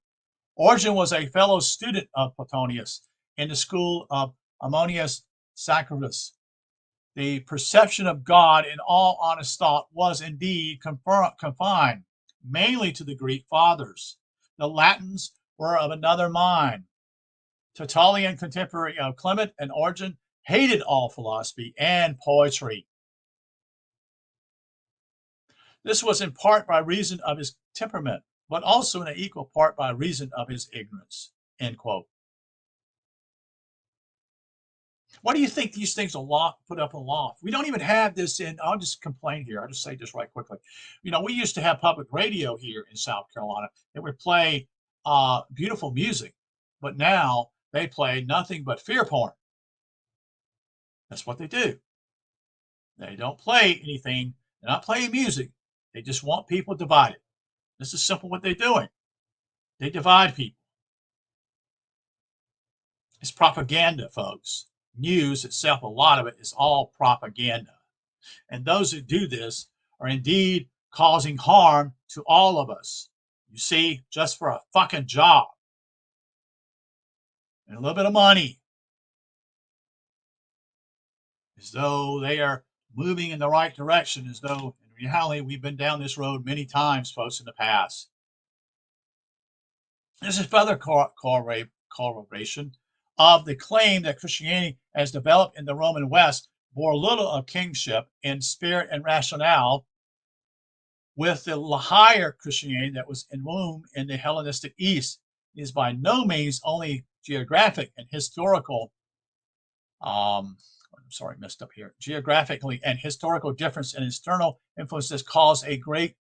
Origen was a fellow student of Plotinus in the school of Ammonius Saccharus. The perception of God in all honest thought was indeed confined mainly to the Greek fathers. The Latins were of another mind. Tertullian, contemporary of Clement and Origen, hated all philosophy and poetry. This was in part by reason of his temperament, but also in an equal part by reason of his ignorance. End quote. What do you think these things are put up aloft? We don't even have this in, I'll just complain here. I'll just say this right quickly. You know, we used to have public radio here in South Carolina that would play beautiful music, but now they play nothing but fear porn. That's what they do. They don't play anything. They're not playing music. They just want people divided. This is simple what they're doing. They divide people. It's propaganda, folks. News itself, a lot of it is all propaganda. And those who do this are indeed causing harm to all of us. You see, just for a fucking job and a little bit of money, as though they are moving in the right direction, as though in reality we've been down this road many times, folks, in the past. This is further corroboration of the claim that Christianity, as developed in the Roman West, bore little of kingship in spirit and rationale with the higher Christianity that was in womb in the Hellenistic East. It is by no means only geographic and historical, geographically and historical difference and external influences cause a Greek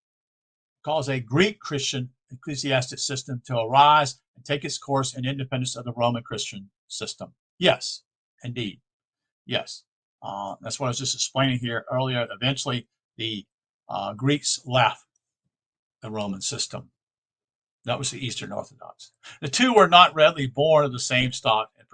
Christian ecclesiastic system to arise and take its course in independence of the Roman Christian system. Yes, indeed. Yes. That's what I was just explaining here earlier. Eventually, the Greeks left the Roman system. That was the Eastern Orthodox. The two were not readily born of the same stock and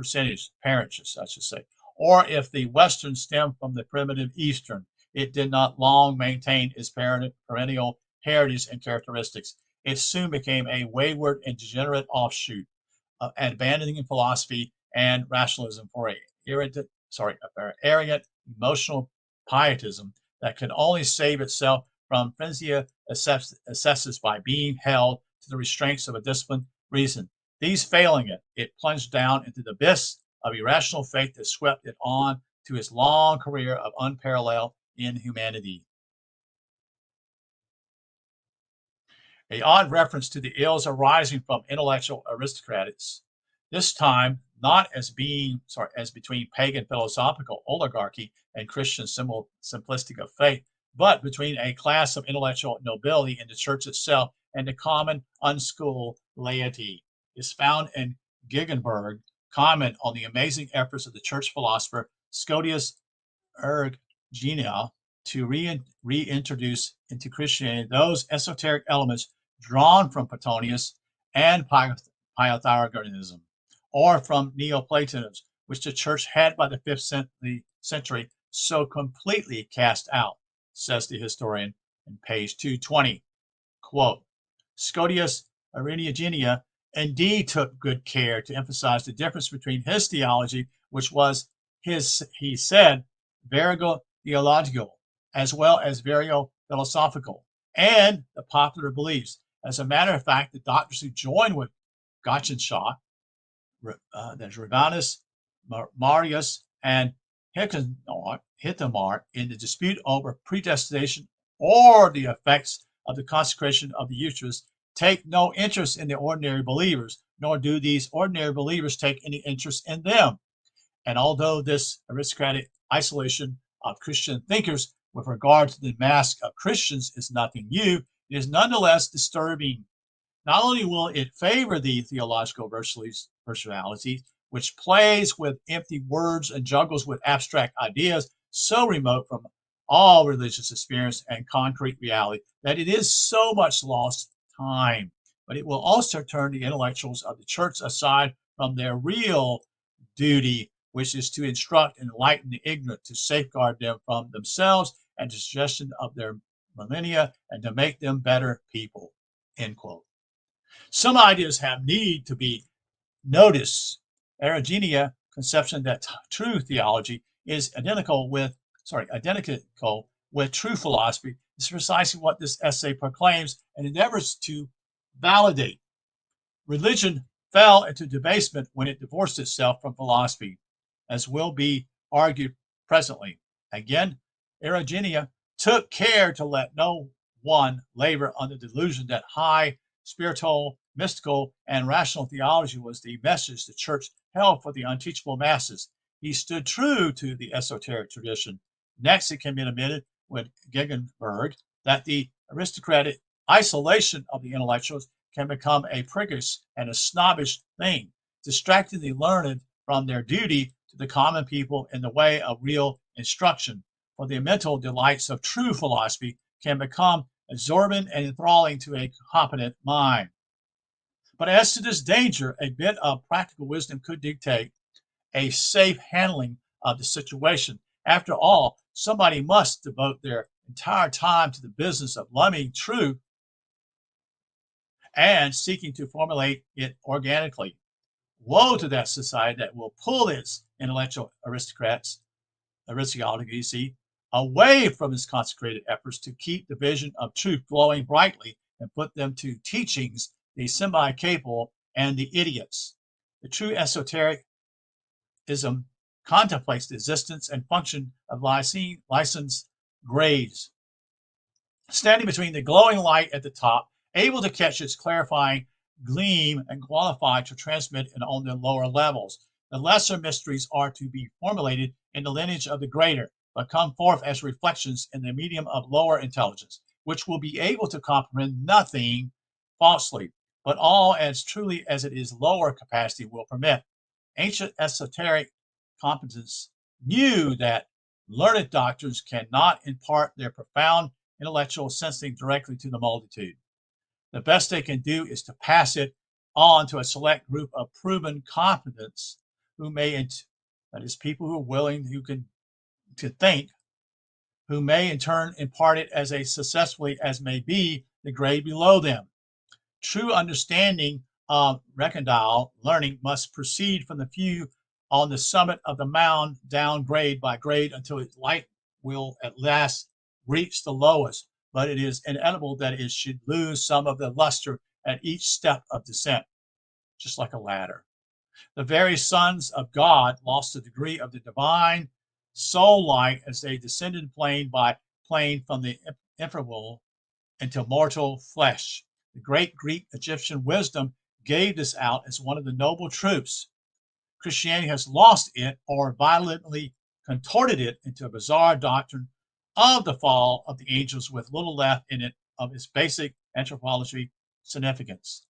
parentage, I should say. Or if the Western stemmed from the primitive Eastern, it did not long maintain its perennial heritage and characteristics. It soon became a wayward and degenerate offshoot, abandoning philosophy and rationalism for a arrogant emotional pietism that could only save itself from frenzied excesses by being held to the restraints of a disciplined reason. These failing it plunged down into the abyss of irrational faith that swept it on to its long career of unparalleled inhumanity. A odd reference to the ills arising from intellectual aristocrats, this time not as between pagan philosophical oligarchy and Christian simplicity of faith, but between a class of intellectual nobility in the church itself and the common unschooled laity, is found in Gegenberg's comment on the amazing efforts of the church philosopher Scotius Erigena to reintroduce into Christianity those esoteric elements drawn from Plotinus and Pythagoreanism, or from Neoplatonism, which the church had by the 5th century so completely cast out, says the historian in page 220. Quote, Scotius Erigena indeed took good care to emphasize the difference between his theology, which was he said, vero theological, as well as vero philosophical, and the popular beliefs. As a matter of fact, the doctors who joined with Gottschalk, there's Rabanus, Marius, and Hittmar in the dispute over predestination or the effects of the consecration of the Eucharist, take no interest in the ordinary believers, nor do these ordinary believers take any interest in them. And although this aristocratic isolation of Christian thinkers with regard to the mass of Christians is nothing new, it is nonetheless disturbing. Not only will it favor the theological virtuality, which plays with empty words and juggles with abstract ideas so remote from all religious experience and concrete reality that it is so much lost time, but it will also turn the intellectuals of the church aside from their real duty, which is to instruct and enlighten the ignorant, to safeguard them from themselves and the suggestion of their millennia, and to make them better people. End quote. Some ideas have need to be noticed. Erigenia conception that true theology is identical with true philosophy is precisely what this essay proclaims and endeavors to validate. Religion fell into debasement when it divorced itself from philosophy, as will be argued presently. Again, Erigenia took care to let no one labor under the delusion that high spiritual, mystical, and rational theology was the message the church held for the unteachable masses. He stood true to the esoteric tradition. Next, it can be admitted with Gegenberg that the aristocratic isolation of the intellectuals can become a priggish and a snobbish thing, distracting the learned from their duty to the common people in the way of real instruction. For the mental delights of true philosophy can become absorbent and enthralling to a competent mind. But as to this danger, a bit of practical wisdom could dictate a safe handling of the situation. After all, somebody must devote their entire time to the business of learning truth and seeking to formulate it organically. Woe to that society that will pull its intellectual aristocracy, away from its consecrated efforts to keep the vision of truth glowing brightly and put them to teachings the semi-capable and the idiots. The true esotericism contemplates the existence and function of licensed grades, standing between the glowing light at the top, able to catch its clarifying gleam and qualified to transmit it on the lower levels. The lesser mysteries are to be formulated in the lineage of the greater, but come forth as reflections in the medium of lower intelligence, which will be able to comprehend nothing falsely, but all as truly as it is lower capacity will permit. Ancient esoteric competence knew that learned doctors cannot impart their profound intellectual sensing directly to the multitude. The best they can do is to pass it on to a select group of proven competents who may, that is, people who are willing, to think, who may in turn impart it as successfully as may be the grade below them. True understanding of recondile learning must proceed from the few on the summit of the mound down grade by grade until its light will at last reach the lowest, but it is inevitable that it should lose some of the luster at each step of descent, just like a ladder. The very sons of God lost a degree of the divine soul light as they descended plane by plane from the infernal into mortal flesh. The great Greek Egyptian wisdom gave this out as one of the noble truths. Christianity has lost it or violently contorted it into a bizarre doctrine of the fall of the angels with little left in it of its basic anthropology significance.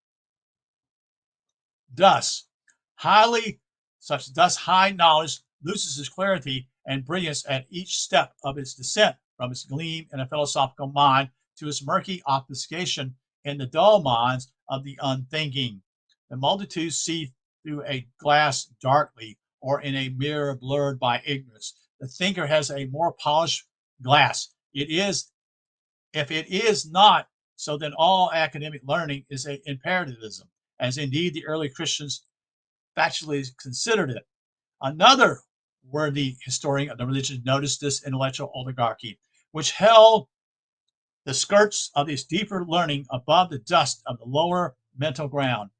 Thus, high knowledge loses its clarity and brilliance at each step of its descent from its gleam in a philosophical mind to its murky obfuscation in the dull minds of the unthinking. The multitudes see through a glass darkly or in a mirror blurred by ignorance. The thinker has a more polished glass. If it is not, so then all academic learning is an imperativism, as indeed the early Christians factually considered it. Another worthy historian of the religion noticed this intellectual oligarchy, which held the skirts of its deeper learning above the dust of the lower mental ground.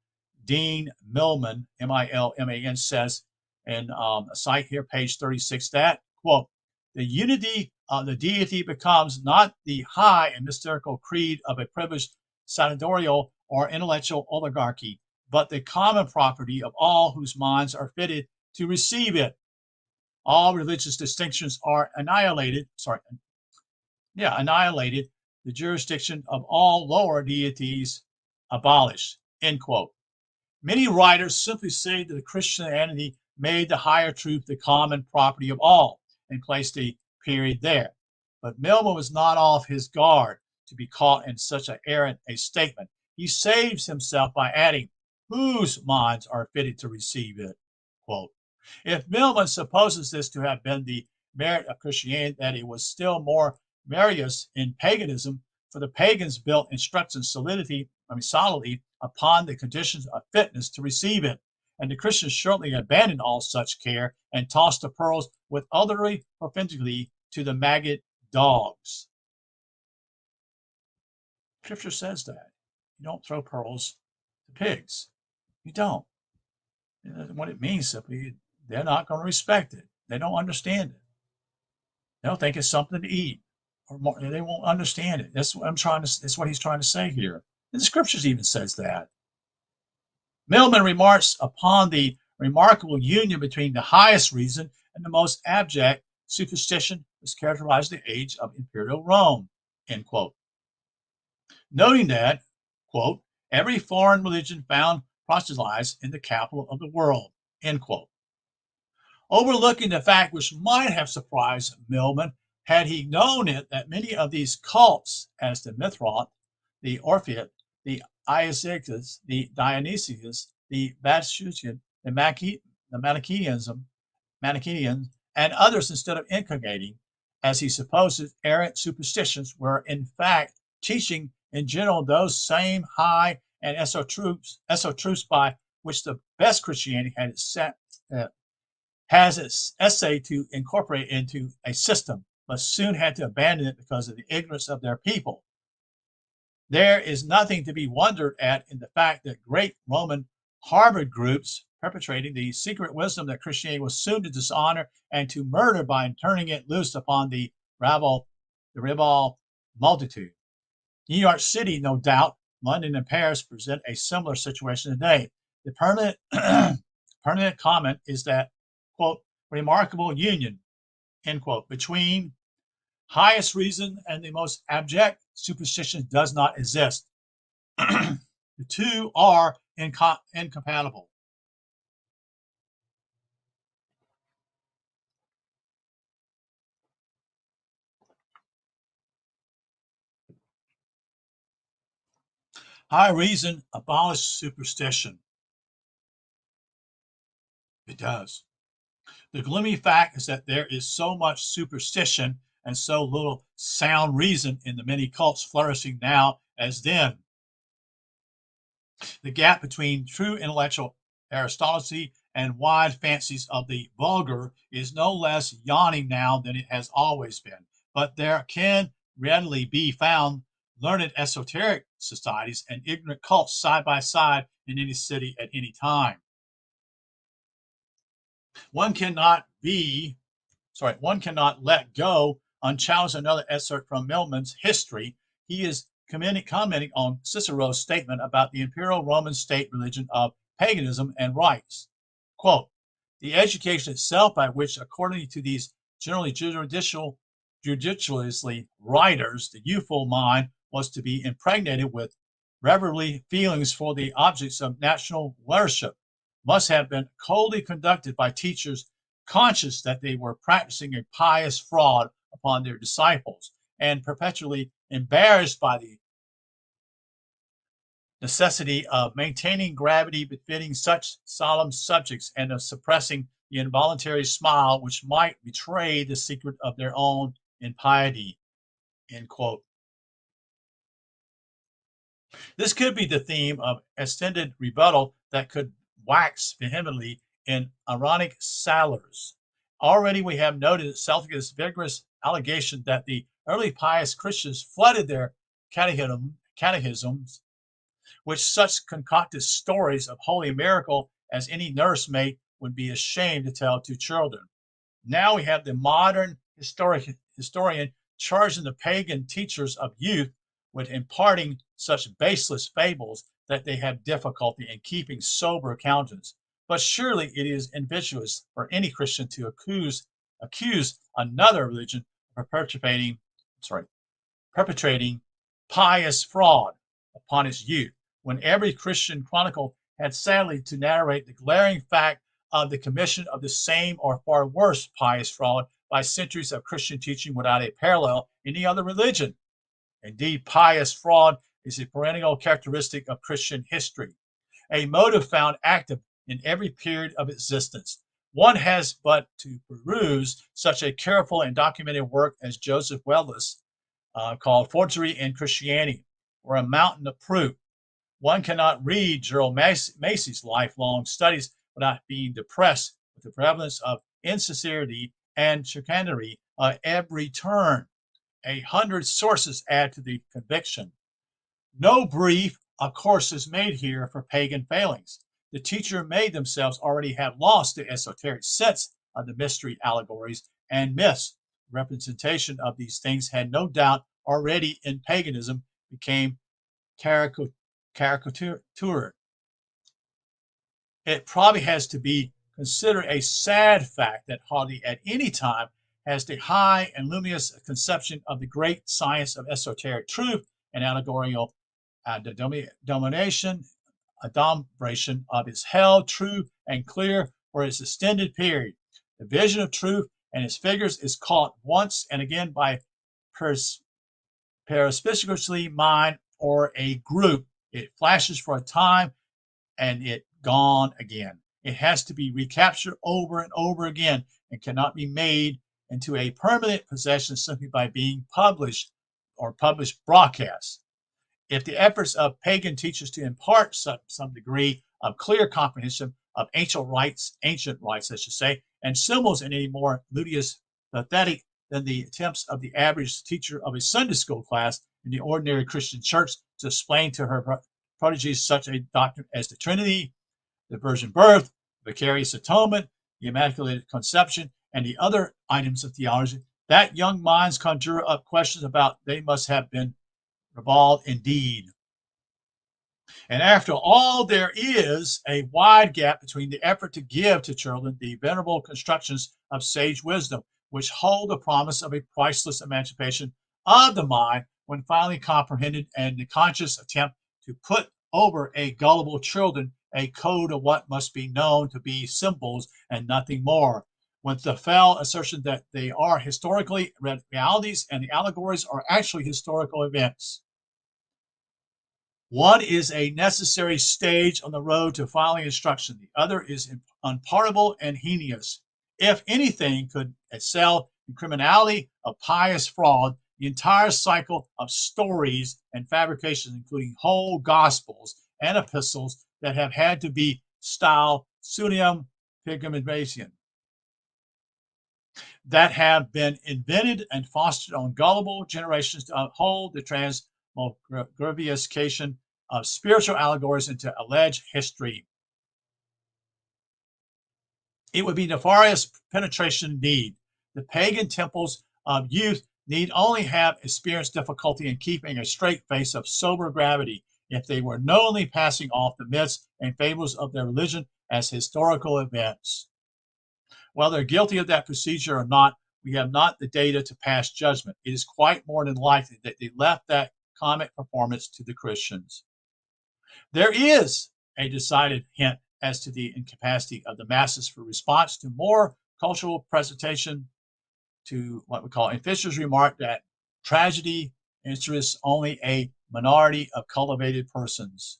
Dean Millman, M-I-L-M-A-N, says in a site here, page 36, that, quote, the unity of the deity becomes not the high and mystical creed of a privileged senatorial or intellectual oligarchy, but the common property of all whose minds are fitted to receive it. All religious distinctions are annihilated the jurisdiction of all lower deities abolished, end quote. Many writers simply say that Christianity made the higher truth the common property of all and placed a period there. But Milman was not off his guard to be caught in such an errant a statement. He saves himself by adding, whose minds are fitted to receive it, quote. If Milman supposes this to have been the merit of Christianity, that it was still more meritorious in paganism, for the pagans built instruction solidly upon the conditions of fitness to receive it, and the Christians shortly abandoned all such care and tossed the pearls with utterly prophetically to the maggot dogs. Scripture says that. You don't throw pearls to pigs. You don't. What it means simply, they're not going to respect it. They don't understand it. They'll think it's something to eat, or more, they won't understand it. That's what That's what he's trying to say here. And the scriptures even says that. Milman remarks upon the remarkable union between the highest reason and the most abject superstition which characterized the age of imperial Rome, end quote. Noting that, quote, every foreign religion found proselytized in the capital of the world, end quote. Overlooking the fact which might have surprised Milman had he known it, that many of these cults, as the Mithra, the Orpheus, the Isaacus, the Dionysius, the Vatican, the Manichaeans, and others, instead of inculcating, as he supposes, errant superstitions, were in fact teaching in general those same high and truths by which the best Christianity has its essay to incorporate into a system, but soon had to abandon it because of the ignorance of their people. There is nothing to be wondered at in the fact that great Roman Harvard groups perpetrating the secret wisdom that Christianity was soon to dishonor and to murder by turning it loose upon the rabble multitude. New York City, no doubt, London and Paris present a similar situation today. The permanent comment is that, quote, remarkable union, end quote, between highest reason and the most abject superstition does not exist. The two are incompatible. High reason abolishes superstition. It does. The gloomy fact is that there is so much superstition and so little sound reason in the many cults flourishing now as then. The gap between true intellectual aristocracy and wide fancies of the vulgar is no less yawning now than it has always been. But there can readily be found learned esoteric societies and ignorant cults side by side in any city at any time. One cannot let go unchallenged another excerpt from Milman's history. He is commenting on Cicero's statement about the imperial Roman state religion of paganism and rites. Quote, the education itself by which, according to these generally judicially writers, the youthful mind was to be impregnated with reverently feelings for the objects of national worship, must have been coldly conducted by teachers conscious that they were practicing a pious fraud upon their disciples, and perpetually embarrassed by the necessity of maintaining gravity befitting such solemn subjects and of suppressing the involuntary smile which might betray the secret of their own impiety, end quote. This could be the theme of extended rebuttal that could wax vehemently in ironic salars. Already we have noted Celticus' vigorous allegation that the early pious Christians flooded their catechisms with such concocted stories of holy miracle as any nursemaid would be ashamed to tell to children. Now we have the modern historian charging the pagan teachers of youth with imparting such baseless fables that they have difficulty in keeping sober countenance. But surely it is invidious for any Christian to accuse another religion of perpetrating pious fraud upon its youth, when every Christian chronicle had sadly to narrate the glaring fact of the commission of the same or far worse pious fraud by centuries of Christian teaching without a parallel in any other religion. Indeed, pious fraud is a perennial characteristic of Christian history, a motive found active in every period of existence. One has but to peruse such a careful and documented work as Joseph Wells called Forgery in Christianity, or a mountain of proof. One cannot read Gerald Macy's lifelong studies without being depressed with the prevalence of insincerity and chicanery at every turn. 100 sources add to the conviction. No brief, of course, is made here for pagan failings. The teacher made themselves already have lost the esoteric sense of the mystery allegories and myths. Representation of these things had no doubt already in paganism became caricatured. It probably has to be considered a sad fact that hardly at any time has the high and luminous conception of the great science of esoteric truth and allegorical domination, adumbration of is held true and clear for its extended period. The vision of truth and its figures is caught once and again by perspicuously mind or a group. It flashes for a time and it gone again. It has to be recaptured over and over again and cannot be made into a permanent possession simply by being published or published broadcasts. If the efforts of pagan teachers to impart some degree of clear comprehension of ancient rites, I should say, and symbols in any more ludious, pathetic than the attempts of the average teacher of a Sunday school class in the ordinary Christian church to explain to her proteges such a doctrine as the Trinity, the virgin birth, vicarious atonement, the Immaculate Conception, and the other items of theology, that young minds conjure up questions about they must have been ribald indeed. And after all, there is a wide gap between the effort to give to children the venerable constructions of sage wisdom, which hold the promise of a priceless emancipation of the mind when finally comprehended, and the conscious attempt to put over a gullible children a code of what must be known to be symbols and nothing more, with the fell assertion that they are historically realities and the allegories are actually historical events. One is a necessary stage on the road to final instruction. The other is unpardonable and heinous. If anything could excel in criminality of pious fraud, the entire cycle of stories and fabrications, including whole gospels and epistles that have had to be styled pseudonym pigmentation, that have been invented and fostered on gullible generations to uphold the transmogrification of spiritual allegories into alleged history. It would be nefarious penetration indeed. The pagan temples of youth need only have experienced difficulty in keeping a straight face of sober gravity if they were knowingly passing off the myths and fables of their religion as historical events. Whether they're guilty of that procedure or not, we have not the data to pass judgment. It is quite more than likely that they left that comic performance to the Christians. There is a decided hint as to the incapacity of the masses for response to more cultural presentation, to what we call, and Fisher's remark that tragedy interests only a minority of cultivated persons.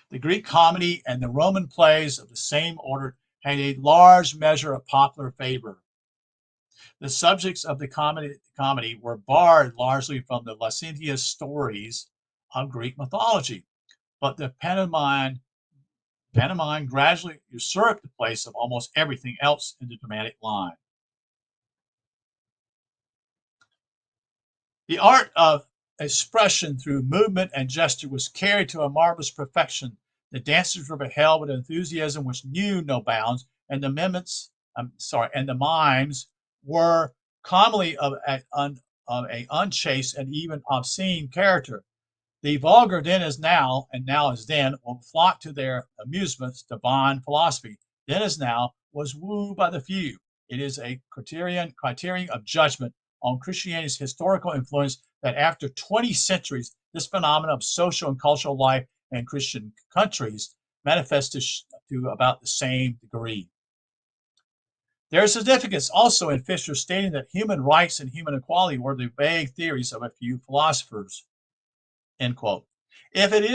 The Greek comedy and the Roman plays of the same order had a large measure of popular favor. The subjects of the comedy were borrowed largely from the licentious stories of Greek mythology, but the pantomime gradually usurped the place of almost everything else in the dramatic line. The art of expression through movement and gesture was carried to a marvelous perfection. The dancers were beheld with enthusiasm which knew no bounds, and the mimes were commonly of an unchaste and even obscene character. The vulgar then as now, and now as then, will flock to their amusements. Divine philosophy, then as now, was wooed by the few. It is a criterion of judgment on Christianity's historical influence that after 20 centuries, this phenomenon of social and cultural life in Christian countries manifests to about the same degree. There is significance also in Fisher stating that human rights and human equality were the vague theories of a few philosophers. End quote. If it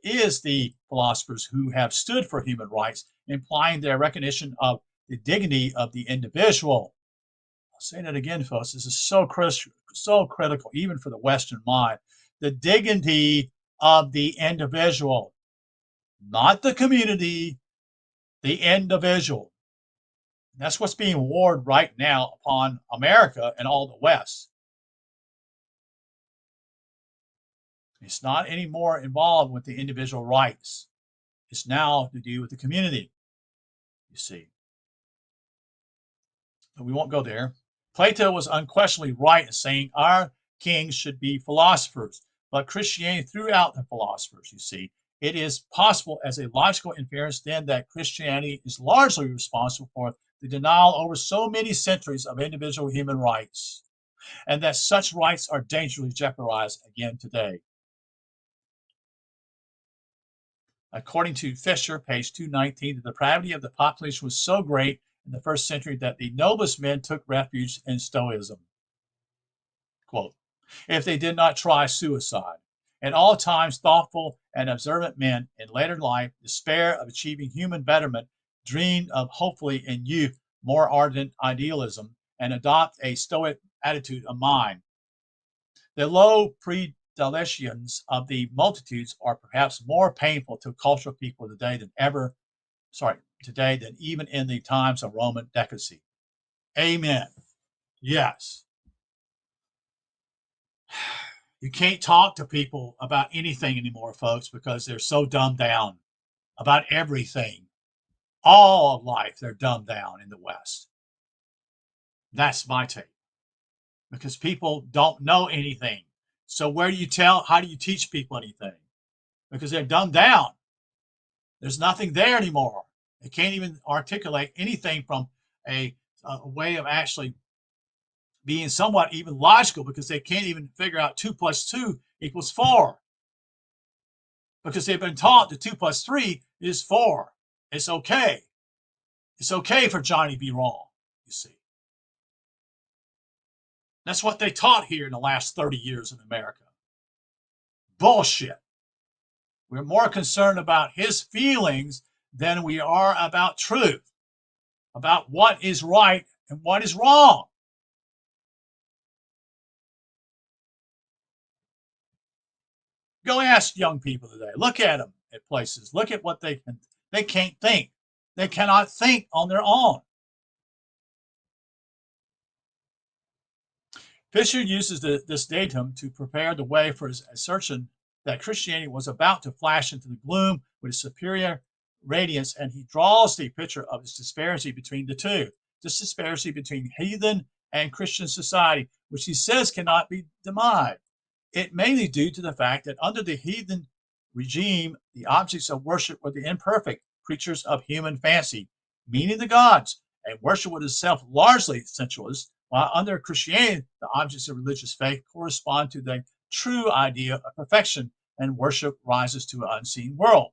is the philosophers who have stood for human rights, implying their recognition of the dignity of the individual. I'll say that again, folks. This is so critical, even for the Western mind. The dignity of the individual, not the community, the individual. That's what's being warred right now upon America and all the West. It's not anymore involved with the individual rights. It's now to do with the community, you see. But we won't go there. Plato was unquestionably right in saying our kings should be philosophers, but Christianity threw out the philosophers, you see. It is possible as a logical inference then that Christianity is largely responsible for the denial over so many centuries of individual human rights, and that such rights are dangerously jeopardized again today. According to Fisher, page 219, the depravity of the population was so great in the first century that the noblest men took refuge in Stoicism. Quote, if they did not try suicide. At all times, thoughtful and observant men in later life despair of achieving human betterment, dreamed of hopefully in youth more ardent idealism, and adopt a Stoic attitude of mind. The low predilections of the multitudes are perhaps more painful to cultural people today than even in the times of Roman despotism. Amen. Yes. You can't talk to people about anything anymore, folks, because they're so dumbed down about everything. All of life, they're dumbed down in the West. That's my take. Because people don't know anything. So how do you teach people anything? Because they're dumbed down. There's nothing there anymore. They can't even articulate anything from a way of actually being somewhat even logical, because they can't even figure out 2 + 2 = 4. Because they've been taught that 2 + 3 is 4. It's okay. It's okay for Johnny to be wrong, you see. That's what they taught here in the last 30 years in America. Bullshit. We're more concerned about his feelings than we are about truth, about what is right and what is wrong. Go ask young people today. Look at them at places. Look at what they can't think. They cannot think on their own. Fisher uses this datum to prepare the way for his assertion that Christianity was about to flash into the gloom with a superior radiance, and he draws the picture of this disparity between the two, this disparity between heathen and Christian society, which he says cannot be denied. It mainly due to the fact that under the heathen regime, the objects of worship were the imperfect creatures of human fancy, meaning the gods, and worship was itself largely sensualist, while under Christianity, the objects of religious faith correspond to the true idea of perfection, and worship rises to an unseen world.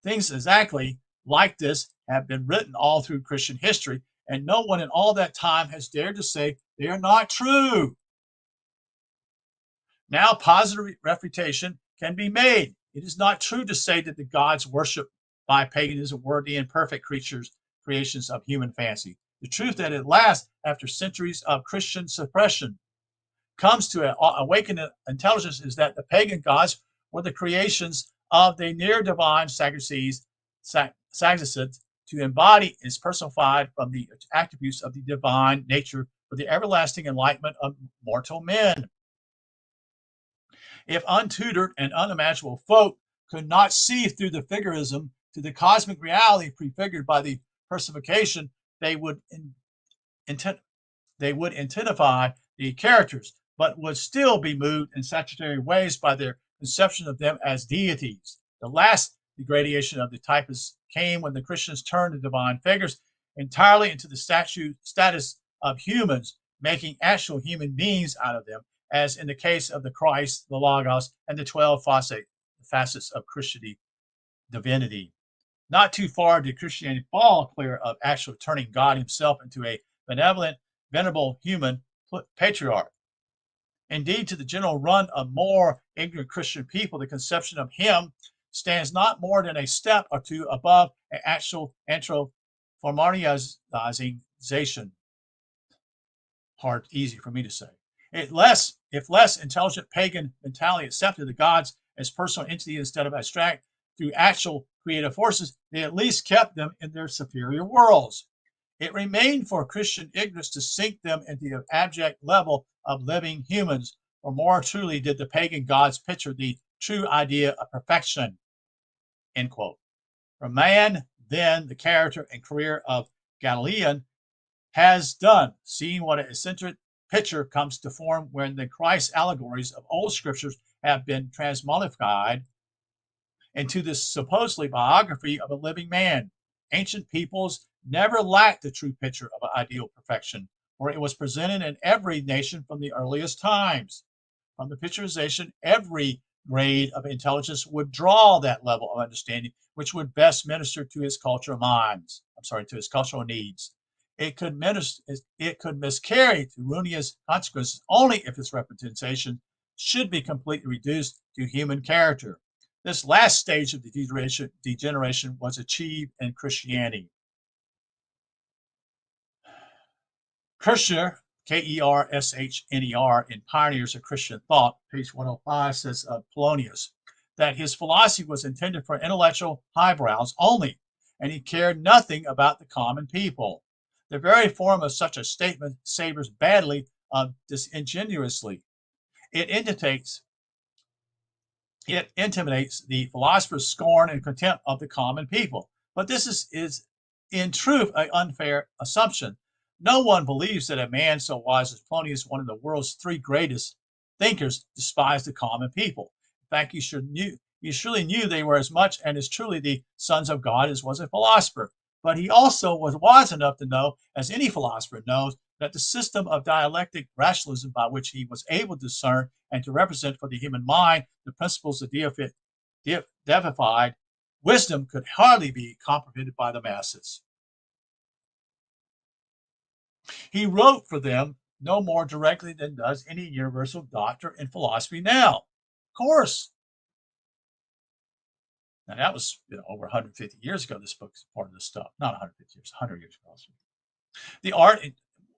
Things exactly like this have been written all through Christian history, and no one in all that time has dared to say they are not true. Now, positive refutation can be made. It is not true to say that the gods worshipped by paganism were the imperfect creations of human fancy. The truth that at last, after centuries of Christian suppression, comes to awaken intelligence is that the pagan gods were the creations of the near-divine Sagittarius to embody is personified from the attributes of the divine nature for the everlasting enlightenment of mortal men. If untutored and unimaginable folk could not see through the figurism to the cosmic reality prefigured by the personification, they would intensify the characters, but would still be moved in statutory ways by their conception of them as deities. The last degradation of the typists came when the Christians turned the divine figures entirely into the status of humans, making actual human beings out of them, as in the case of the Christ, the Logos, and the 12 facets of Christian divinity. Not too far did Christianity fall clear of actually turning God himself into a benevolent, venerable human patriarch. Indeed, to the general run of more ignorant Christian people, the conception of him stands not more than a step or two above an actual anthropomorphization. Hard, easy for me to say. If less intelligent pagan mentality accepted the gods as personal entities instead of abstract through actual creative forces, they at least kept them in their superior worlds. It remained for Christian ignorance to sink them into the abject level of living humans, or more truly did the pagan gods picture the true idea of perfection. End quote. For man, then, the character and career of Galilean has done, seeing what an eccentric picture comes to form when the Christ allegories of old scriptures have been transmogrified into this supposedly biography of a living man. Ancient peoples never lacked the true picture of an ideal perfection, for it was presented in every nation from the earliest times. From the picturization, every grade of intelligence would draw that level of understanding which would best minister to his cultural minds. To his cultural needs. It could miscarry to ruinous consequences only if its representation should be completely reduced to human character. This last stage of the degeneration was achieved in Christianity. Kirchner, Kershner, in Pioneers of Christian Thought, page 105, says of Polonius that his philosophy was intended for intellectual highbrows only, and he cared nothing about the common people. The very form of such a statement savors badly of disingenuously. It intimidates the philosopher's scorn and contempt of the common people. But this is in truth an unfair assumption. No one believes that a man so wise as Polonius, one of the world's three greatest thinkers, despised the common people. In fact, you surely knew they were as much and as truly the sons of God as was a philosopher. But he also was wise enough to know, as any philosopher knows, that the system of dialectic rationalism by which he was able to discern and to represent for the human mind the principles of deified wisdom could hardly be comprehended by the masses. He wrote for them no more directly than does any universal doctor in philosophy now. Of course. Now, that was over 150 years ago. This book's part of this stuff. Not 150 years, 100 years ago. The art,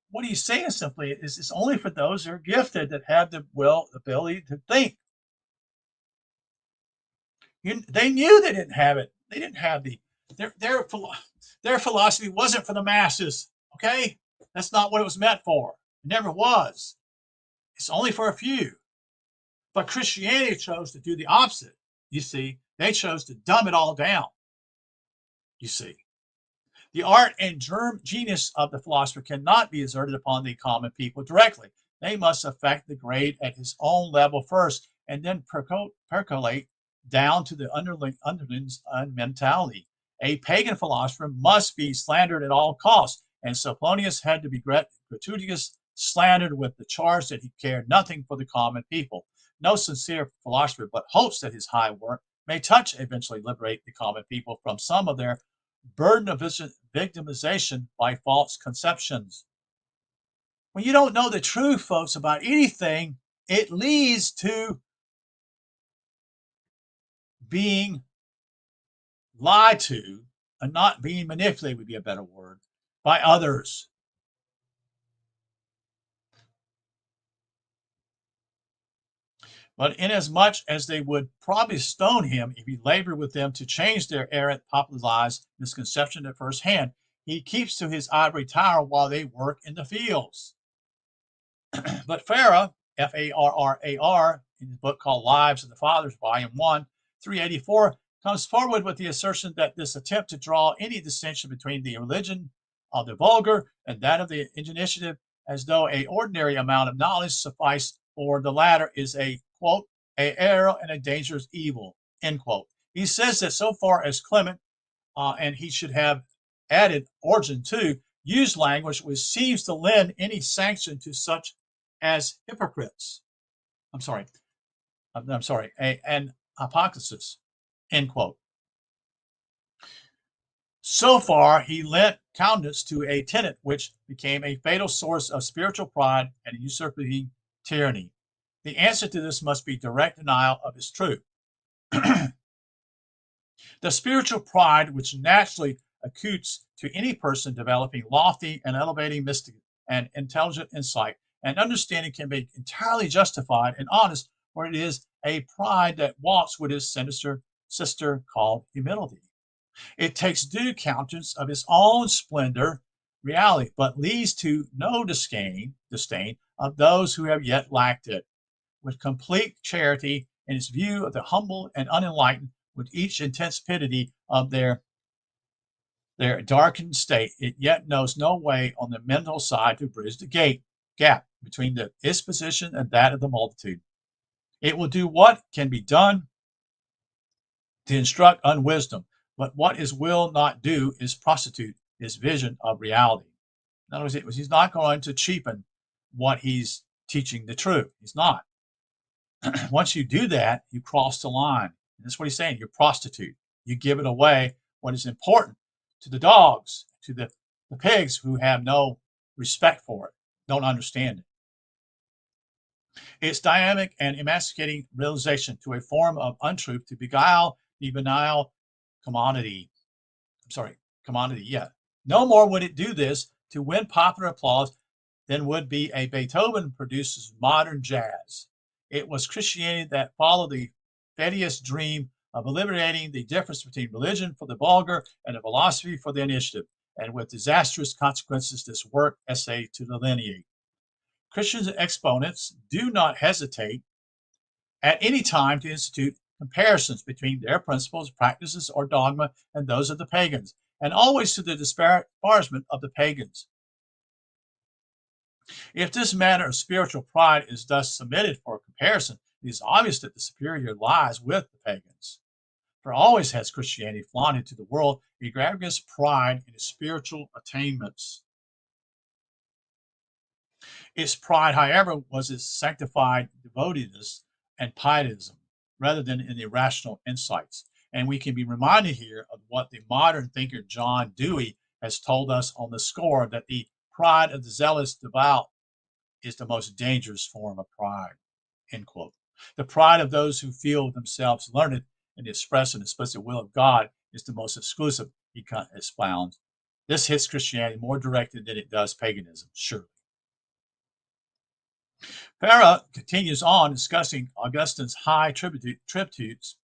what he's saying simply is it's only for those who are gifted that have the ability to think. They knew they didn't have it. They didn't have their philosophy wasn't for the masses. Okay, that's not what it was meant for. It never was. It's only for a few. But Christianity chose to do the opposite. You see, they chose to dumb it all down. You see, the art and genius of the philosopher cannot be exerted upon the common people directly. They must affect the grade at his own level first, and then percolate down to the underlings mentality. A pagan philosopher must be slandered at all costs, and so Polonius had to be gratuitous slandered with the charge that he cared nothing for the common people. No sincere philosopher but hopes that his high work may eventually liberate the common people from some of their burden of victimization by false conceptions. When you don't know the truth, folks, about anything, it leads to being lied to, and not being manipulated would be a better word, by others. But inasmuch as they would probably stone him if he labored with them to change their errant, popularized misconception at first hand, he keeps to his ivory tower while they work in the fields. But Farrar, Farrar, in his book called Lives of the Fathers, Volume 1, 384, comes forward with the assertion that this attempt to draw any distinction between the religion of the vulgar and that of the initiative, as though an ordinary amount of knowledge sufficed for the latter, is a, quote, a error and a dangerous evil, end quote. He says that so far as Clement, and he should have added Origen too, use language which seems to lend any sanction to such as hypocrites. I'm sorry, an hypothesis, end quote. So far, he lent countenance to a tenet which became a fatal source of spiritual pride and usurping tyranny. The answer to this must be direct denial of its truth. The spiritual pride which naturally acutes to any person developing lofty and elevating mystic and intelligent insight and understanding can be entirely justified and honest, for it is a pride that walks with its sinister sister called humility. It takes due countenance of its own splendor, reality, but leads to no disdain of those who have yet lacked it. With complete charity in its view of the humble and unenlightened, with each intense pity of their darkened state, it yet knows no way on the mental side to bridge the gap between its position and that of the multitude. It will do what can be done to instruct unwisdom, but what it will not do is prostitute his vision of reality. In other words, he's not going to cheapen what he's teaching the truth. He's not. Once you do that, you cross the line. And that's what he's saying. You prostitute. You give it away what is important to the dogs, to the pigs who have no respect for it, don't understand it. It's dynamic and emasculating realization to a form of untruth to beguile the banal commodity. No more would it do this to win popular applause than would be a Beethoven produces modern jazz. It was Christianity that followed the fatuous dream of eliminating the difference between religion for the vulgar and a philosophy for the initiative, and with disastrous consequences this work essay to delineate. Christian exponents do not hesitate at any time to institute comparisons between their principles, practices, or dogma and those of the pagans, and always to the disparagement of the pagans. If this matter of spiritual pride is thus submitted for comparison, it is obvious that the superior lies with the pagans. For always has Christianity flaunted to the world a gregarious pride in its spiritual attainments. Its pride, however, was its sanctified devotedness and pietism, rather than in irrational insights. And we can be reminded here of what the modern thinker John Dewey has told us on the score that the pride of the zealous devout is the most dangerous form of pride, end quote. The pride of those who feel themselves learned and express an explicit will of God is the most exclusive, he expounds. This hits Christianity more directly than it does paganism, surely. Farah continues on discussing Augustine's high tributes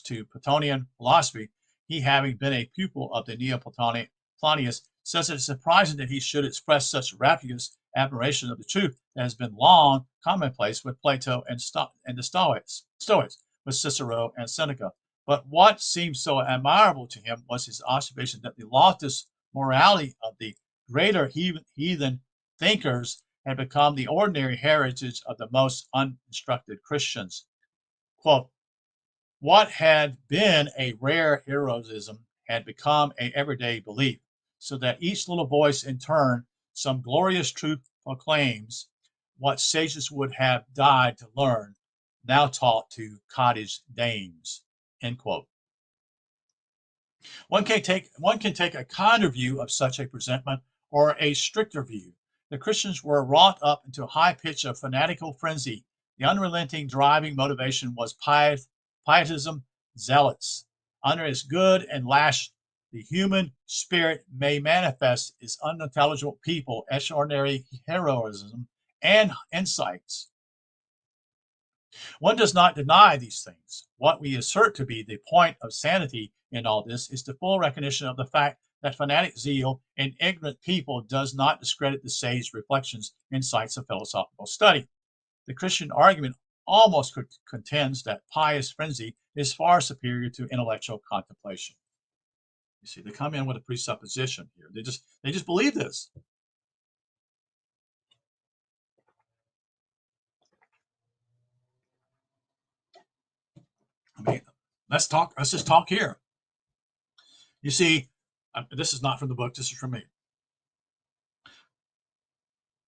to Platonian philosophy. He, having been a pupil of the Neoplatonius, says it is surprising that he should express such rapturous admiration of the truth that has been long commonplace with Plato and the Stoics, with Cicero and Seneca. But what seemed so admirable to him was his observation that the loftiest morality of the greater heathen thinkers had become the ordinary heritage of the most uninstructed Christians. Quote, what had been a rare heroism had become an everyday belief, so that each little voice in turn some glorious truth proclaims what sages would have died to learn, now taught to cottage dames, end quote. One can take a kinder view of such a presentment or a stricter view. The Christians were wrought up into a high pitch of fanatical frenzy. The unrelenting driving motivation was pietism zealots. Under its good and lash, the human spirit may manifest its unintelligible people, extraordinary heroism and insights. One does not deny these things. What we assert to be the point of sanity in all this is the full recognition of the fact that fanatic zeal in ignorant people does not discredit the sage reflections, insights of philosophical study. The Christian argument almost contends that pious frenzy is far superior to intellectual contemplation. You see, they come in with a presupposition here. They just believe this. I mean, let's just talk here. You see, this is not from the book, this is from me.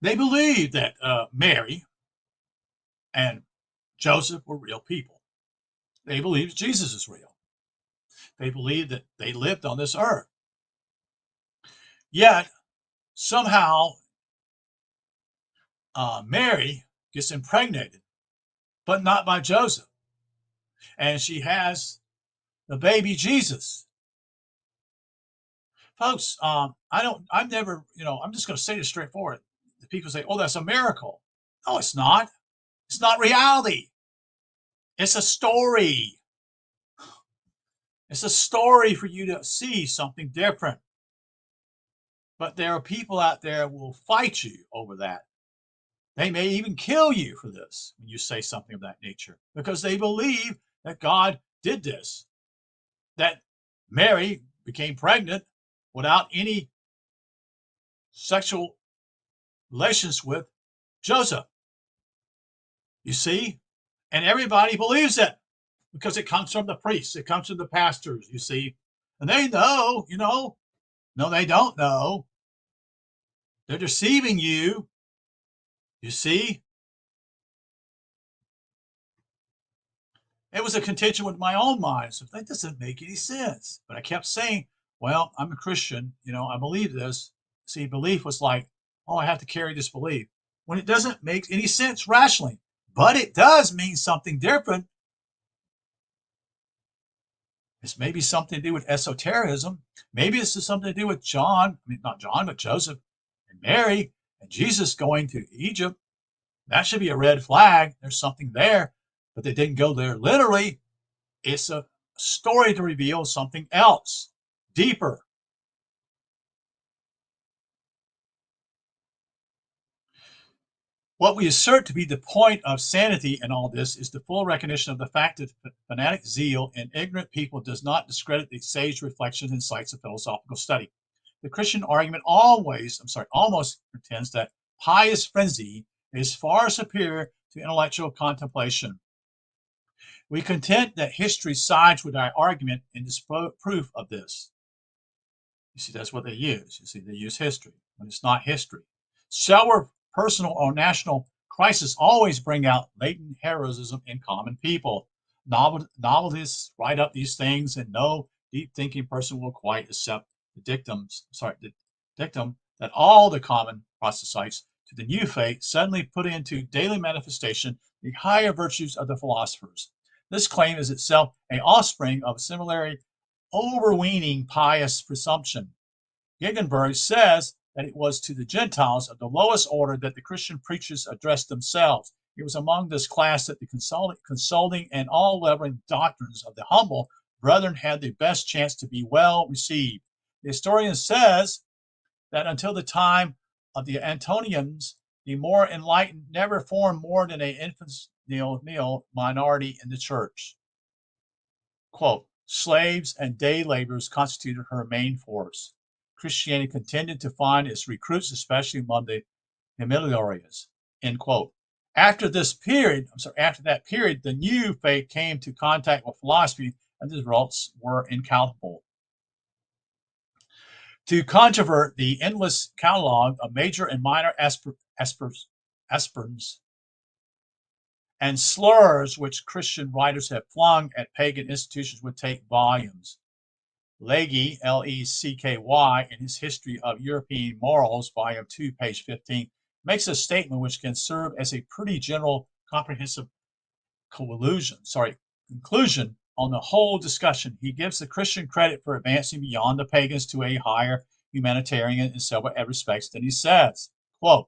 They believed that Mary and Joseph were real people. They believed Jesus is real. They believed that they lived on this earth. Yet, somehow, Mary gets impregnated, but not by Joseph. And she has the baby Jesus. Folks, I've never, I'm just going to say this straightforward. The people say, oh, that's a miracle. No, it's not. It's not reality. It's a story. It's a story for you to see something different. But there are people out there who will fight you over that. They may even kill you for this when you say something of that nature because they believe that God did this, that Mary became pregnant without any sexual relations with Joseph. You see? And everybody believes it because it comes from the priests, it comes from the pastors, you see. And they know, No, they don't know. They're deceiving you, you see. It was a contention with my own mind. So that doesn't make any sense. But I kept saying, well, I'm a Christian. I believe this. See, belief was like, oh, I have to carry this belief. When it doesn't make any sense rationally. But it does mean something different. It's maybe something to do with esotericism. Maybe it's something to do with not John, but Joseph and Mary and Jesus going to Egypt. That should be a red flag. There's something there. But they didn't go there literally. It's a story to reveal something else, deeper. What we assert to be the point of sanity in all this is the full recognition of the fact that fanatic zeal in ignorant people does not discredit the sage reflections and sights of philosophical study. The Christian argument almost pretends that pious frenzy is far superior to intellectual contemplation. We contend that history sides with our argument in proof of this. You see, that's what they use. You see, they use history when it's not history. Several personal or national crises always bring out latent heroism in common people. Novelists write up these things, and no deep-thinking person will quite accept the dictum that all the common proselytes to the new faith suddenly put into daily manifestation the higher virtues of the philosophers. This claim is itself an offspring of similarly overweening pious presumption. Gegenberg says that it was to the Gentiles of the lowest order that the Christian preachers addressed themselves. It was among this class that the consulting and all-leveling doctrines of the humble brethren had the best chance to be well received. The historian says that until the time of the Antonians, the more enlightened never formed more than an infantile minority in the church. Quote, slaves and day laborers constituted her main force. Christianity continued to find its recruits, especially among the humiliores, end quote. After that period, the new faith came to contact with philosophy, and the results were incalculable. To controvert the endless catalog of major and minor aspirants and slurs which Christian writers have flung at pagan institutions would take volumes. Lecky, L-E-C-K-Y, in his History of European Morals, Volume 2, page 15, makes a statement which can serve as a pretty general comprehensive conclusion on the whole discussion. He gives the Christian credit for advancing beyond the pagans to a higher humanitarian in several respects. Then he says, quote,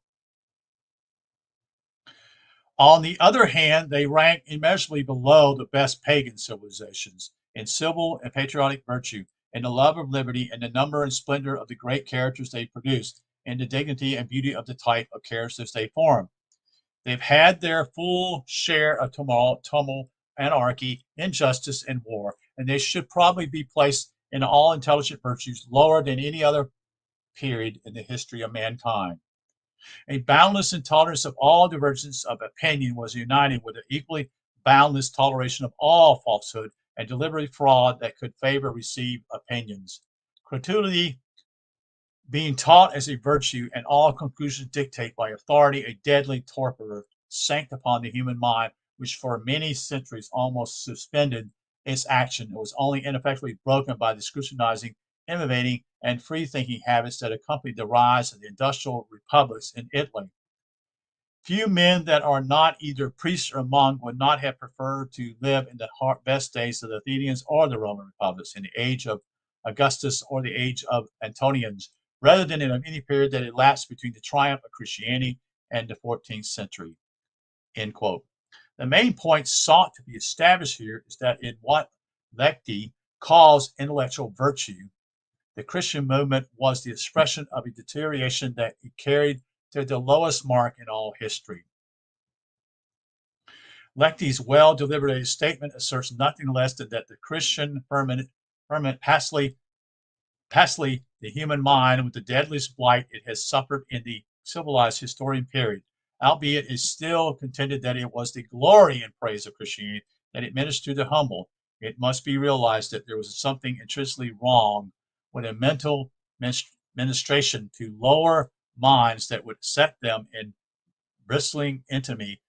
on the other hand, they rank immeasurably below the best pagan civilizations in civil and patriotic virtue, in the love of liberty, and the number and splendor of the great characters they produced, and the dignity and beauty of the type of characters they form. They've had their full share of tumult, anarchy, injustice, and war, and they should probably be placed in all intelligent virtues lower than any other period in the history of mankind. A boundless intolerance of all divergence of opinion was united with an equally boundless toleration of all falsehood and deliberate fraud that could favor received opinions. Credulity being taught as a virtue, and all conclusions dictate by authority, a deadly torpor sank upon the human mind, which for many centuries almost suspended its action. It was only ineffectually broken by the scrutinizing, innovating, and free-thinking habits that accompanied the rise of the industrial republics in Italy. Few men that are not either priests or monk would not have preferred to live in the best days of the Athenians or the Roman republics, in the age of Augustus or the age of Antonians, rather than in any period that elapsed between the triumph of Christianity and the 14th century. End quote. The main point sought to be established here is that in what Lecti calls intellectual virtue, the Christian movement was the expression of a deterioration that it carried to the lowest mark in all history. Lecti's well-deliberated statement asserts nothing less than that the Christian ferment passively the human mind with the deadliest blight it has suffered in the civilized historian period, albeit it still contended that it was the glory and praise of Christianity that it ministered to the humble. It must be realized that there was something intrinsically wrong with a mental ministration to lower minds that would set them in bristling intimacy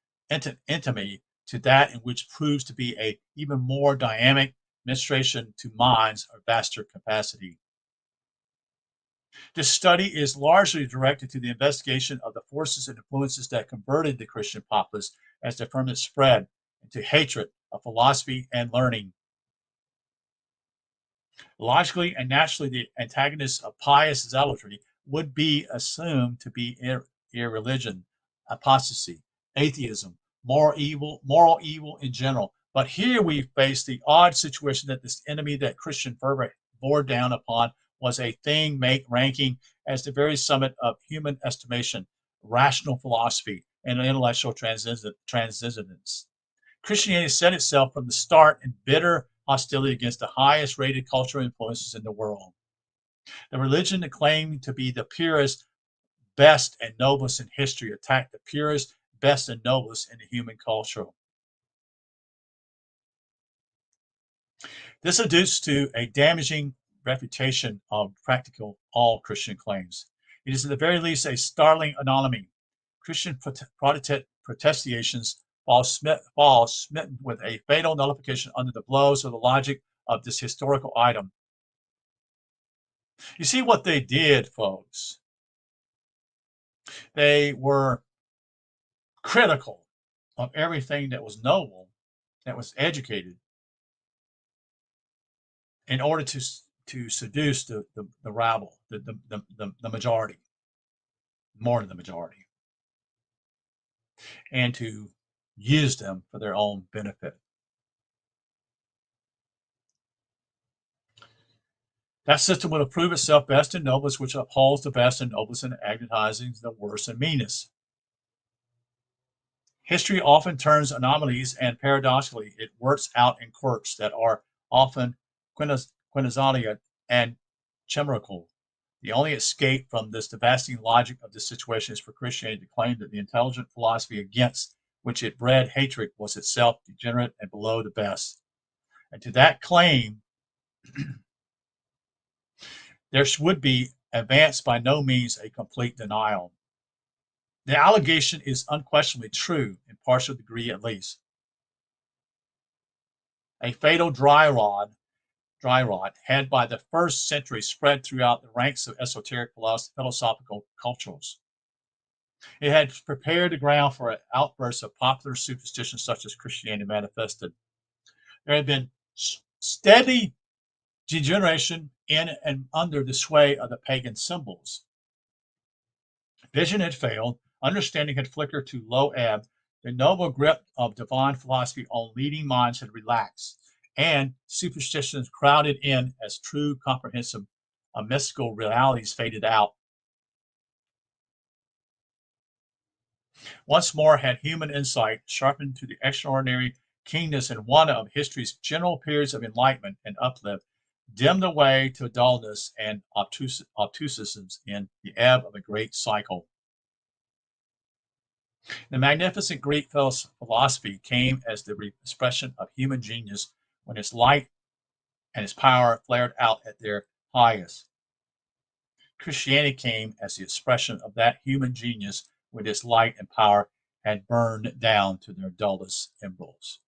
to that in which proves to be a even more dynamic ministration to minds of vaster capacity. This study is largely directed to the investigation of the forces and influences that converted the Christian populace as the ferment spread into hatred of philosophy and learning. Logically and naturally, the antagonists of pious zealotry would be assumed to be irreligion, apostasy, atheism, moral evil in general. But here we face the odd situation that this enemy that Christian fervor bore down upon was a thing ranking as the very summit of human estimation, rational philosophy, and intellectual transcendence. Christianity set itself from the start in bitter hostility against the highest rated cultural influences in the world. The religion that claimed to be the purest, best, and noblest in history attacked the purest, best, and noblest in the human culture. This adduces to a damaging refutation of practical all Christian claims. It is at the very least a startling anomaly. Christian protestations fall smitten with a fatal nullification under the blows of the logic of this historical item. You see what they did, folks? They were critical of everything that was noble, that was educated, in order to seduce the rabble, the majority, more than the majority, and to use them for their own benefit. That system will prove itself best and noblest, which upholds the best and noblest and agnatizes the worst and meanest. History often turns anomalies, and paradoxically, it works out in quirks that are often quintillaria and chimerical. The only escape from this devastating logic of this situation is for Christianity to claim that the intelligent philosophy against which it bred hatred was itself degenerate and below the best. And to that claim, there would be advanced by no means a complete denial. The allegation is unquestionably true, in partial degree at least. A fatal dry rot had by the first century spread throughout the ranks of esoteric philosophical cultures. It had prepared the ground for an outburst of popular superstition such as Christianity manifested. There had been steady degeneration in and under the sway of the pagan symbols. Vision had failed, understanding had flickered to low ebb, the noble grip of divine philosophy on leading minds had relaxed, and superstitions crowded in as true comprehensive mystical realities faded out. Once more had human insight, sharpened to the extraordinary keenness in one of history's general periods of enlightenment and uplift, dimmed the way to dullness and obtuseness in the ebb of a great cycle. The magnificent Greek philosophy came as the expression of human genius when its light and its power flared out at their highest. Christianity came as the expression of that human genius when its light and power had burned down to their dullest embers.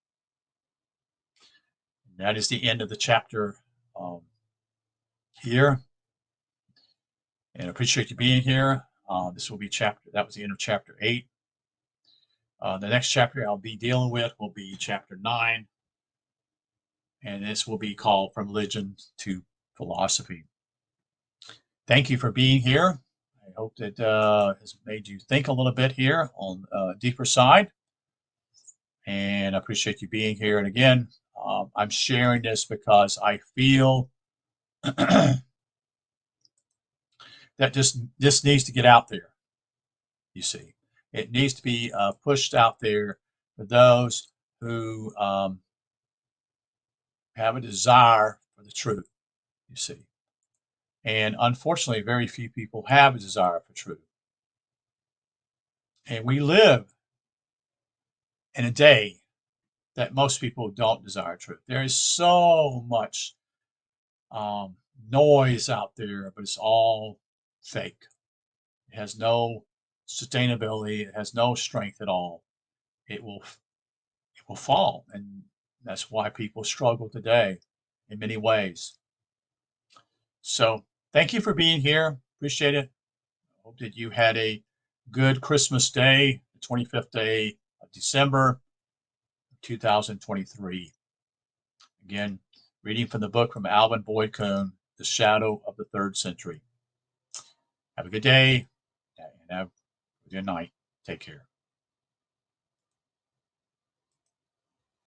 And that is the end of the chapter here. And I appreciate you being here. This will be that was the end of chapter 8. The next chapter I'll be dealing with will be chapter 9. And this will be called From Religion to Philosophy. Thank you for being here. I hope that has made you think a little bit here on a deeper side. And I appreciate you being here. And again, I'm sharing this because I feel that this needs to get out there. You see, it needs to be pushed out there for those who have a desire for the truth. You see, and unfortunately, very few people have a desire for truth. And we live in a day that most people don't desire truth. There is so much noise out there, but it's all fake. It has no sustainability. It has no strength at all. It will fall, and that's why people struggle today in many ways. So thank you for being here. Appreciate it. Hope that you had a good Christmas day, the 25th day of December, 2023. Again, reading from the book from Alvin Kuhn, The Shadow of the Third Century. Have a good day and have a good night. Take care.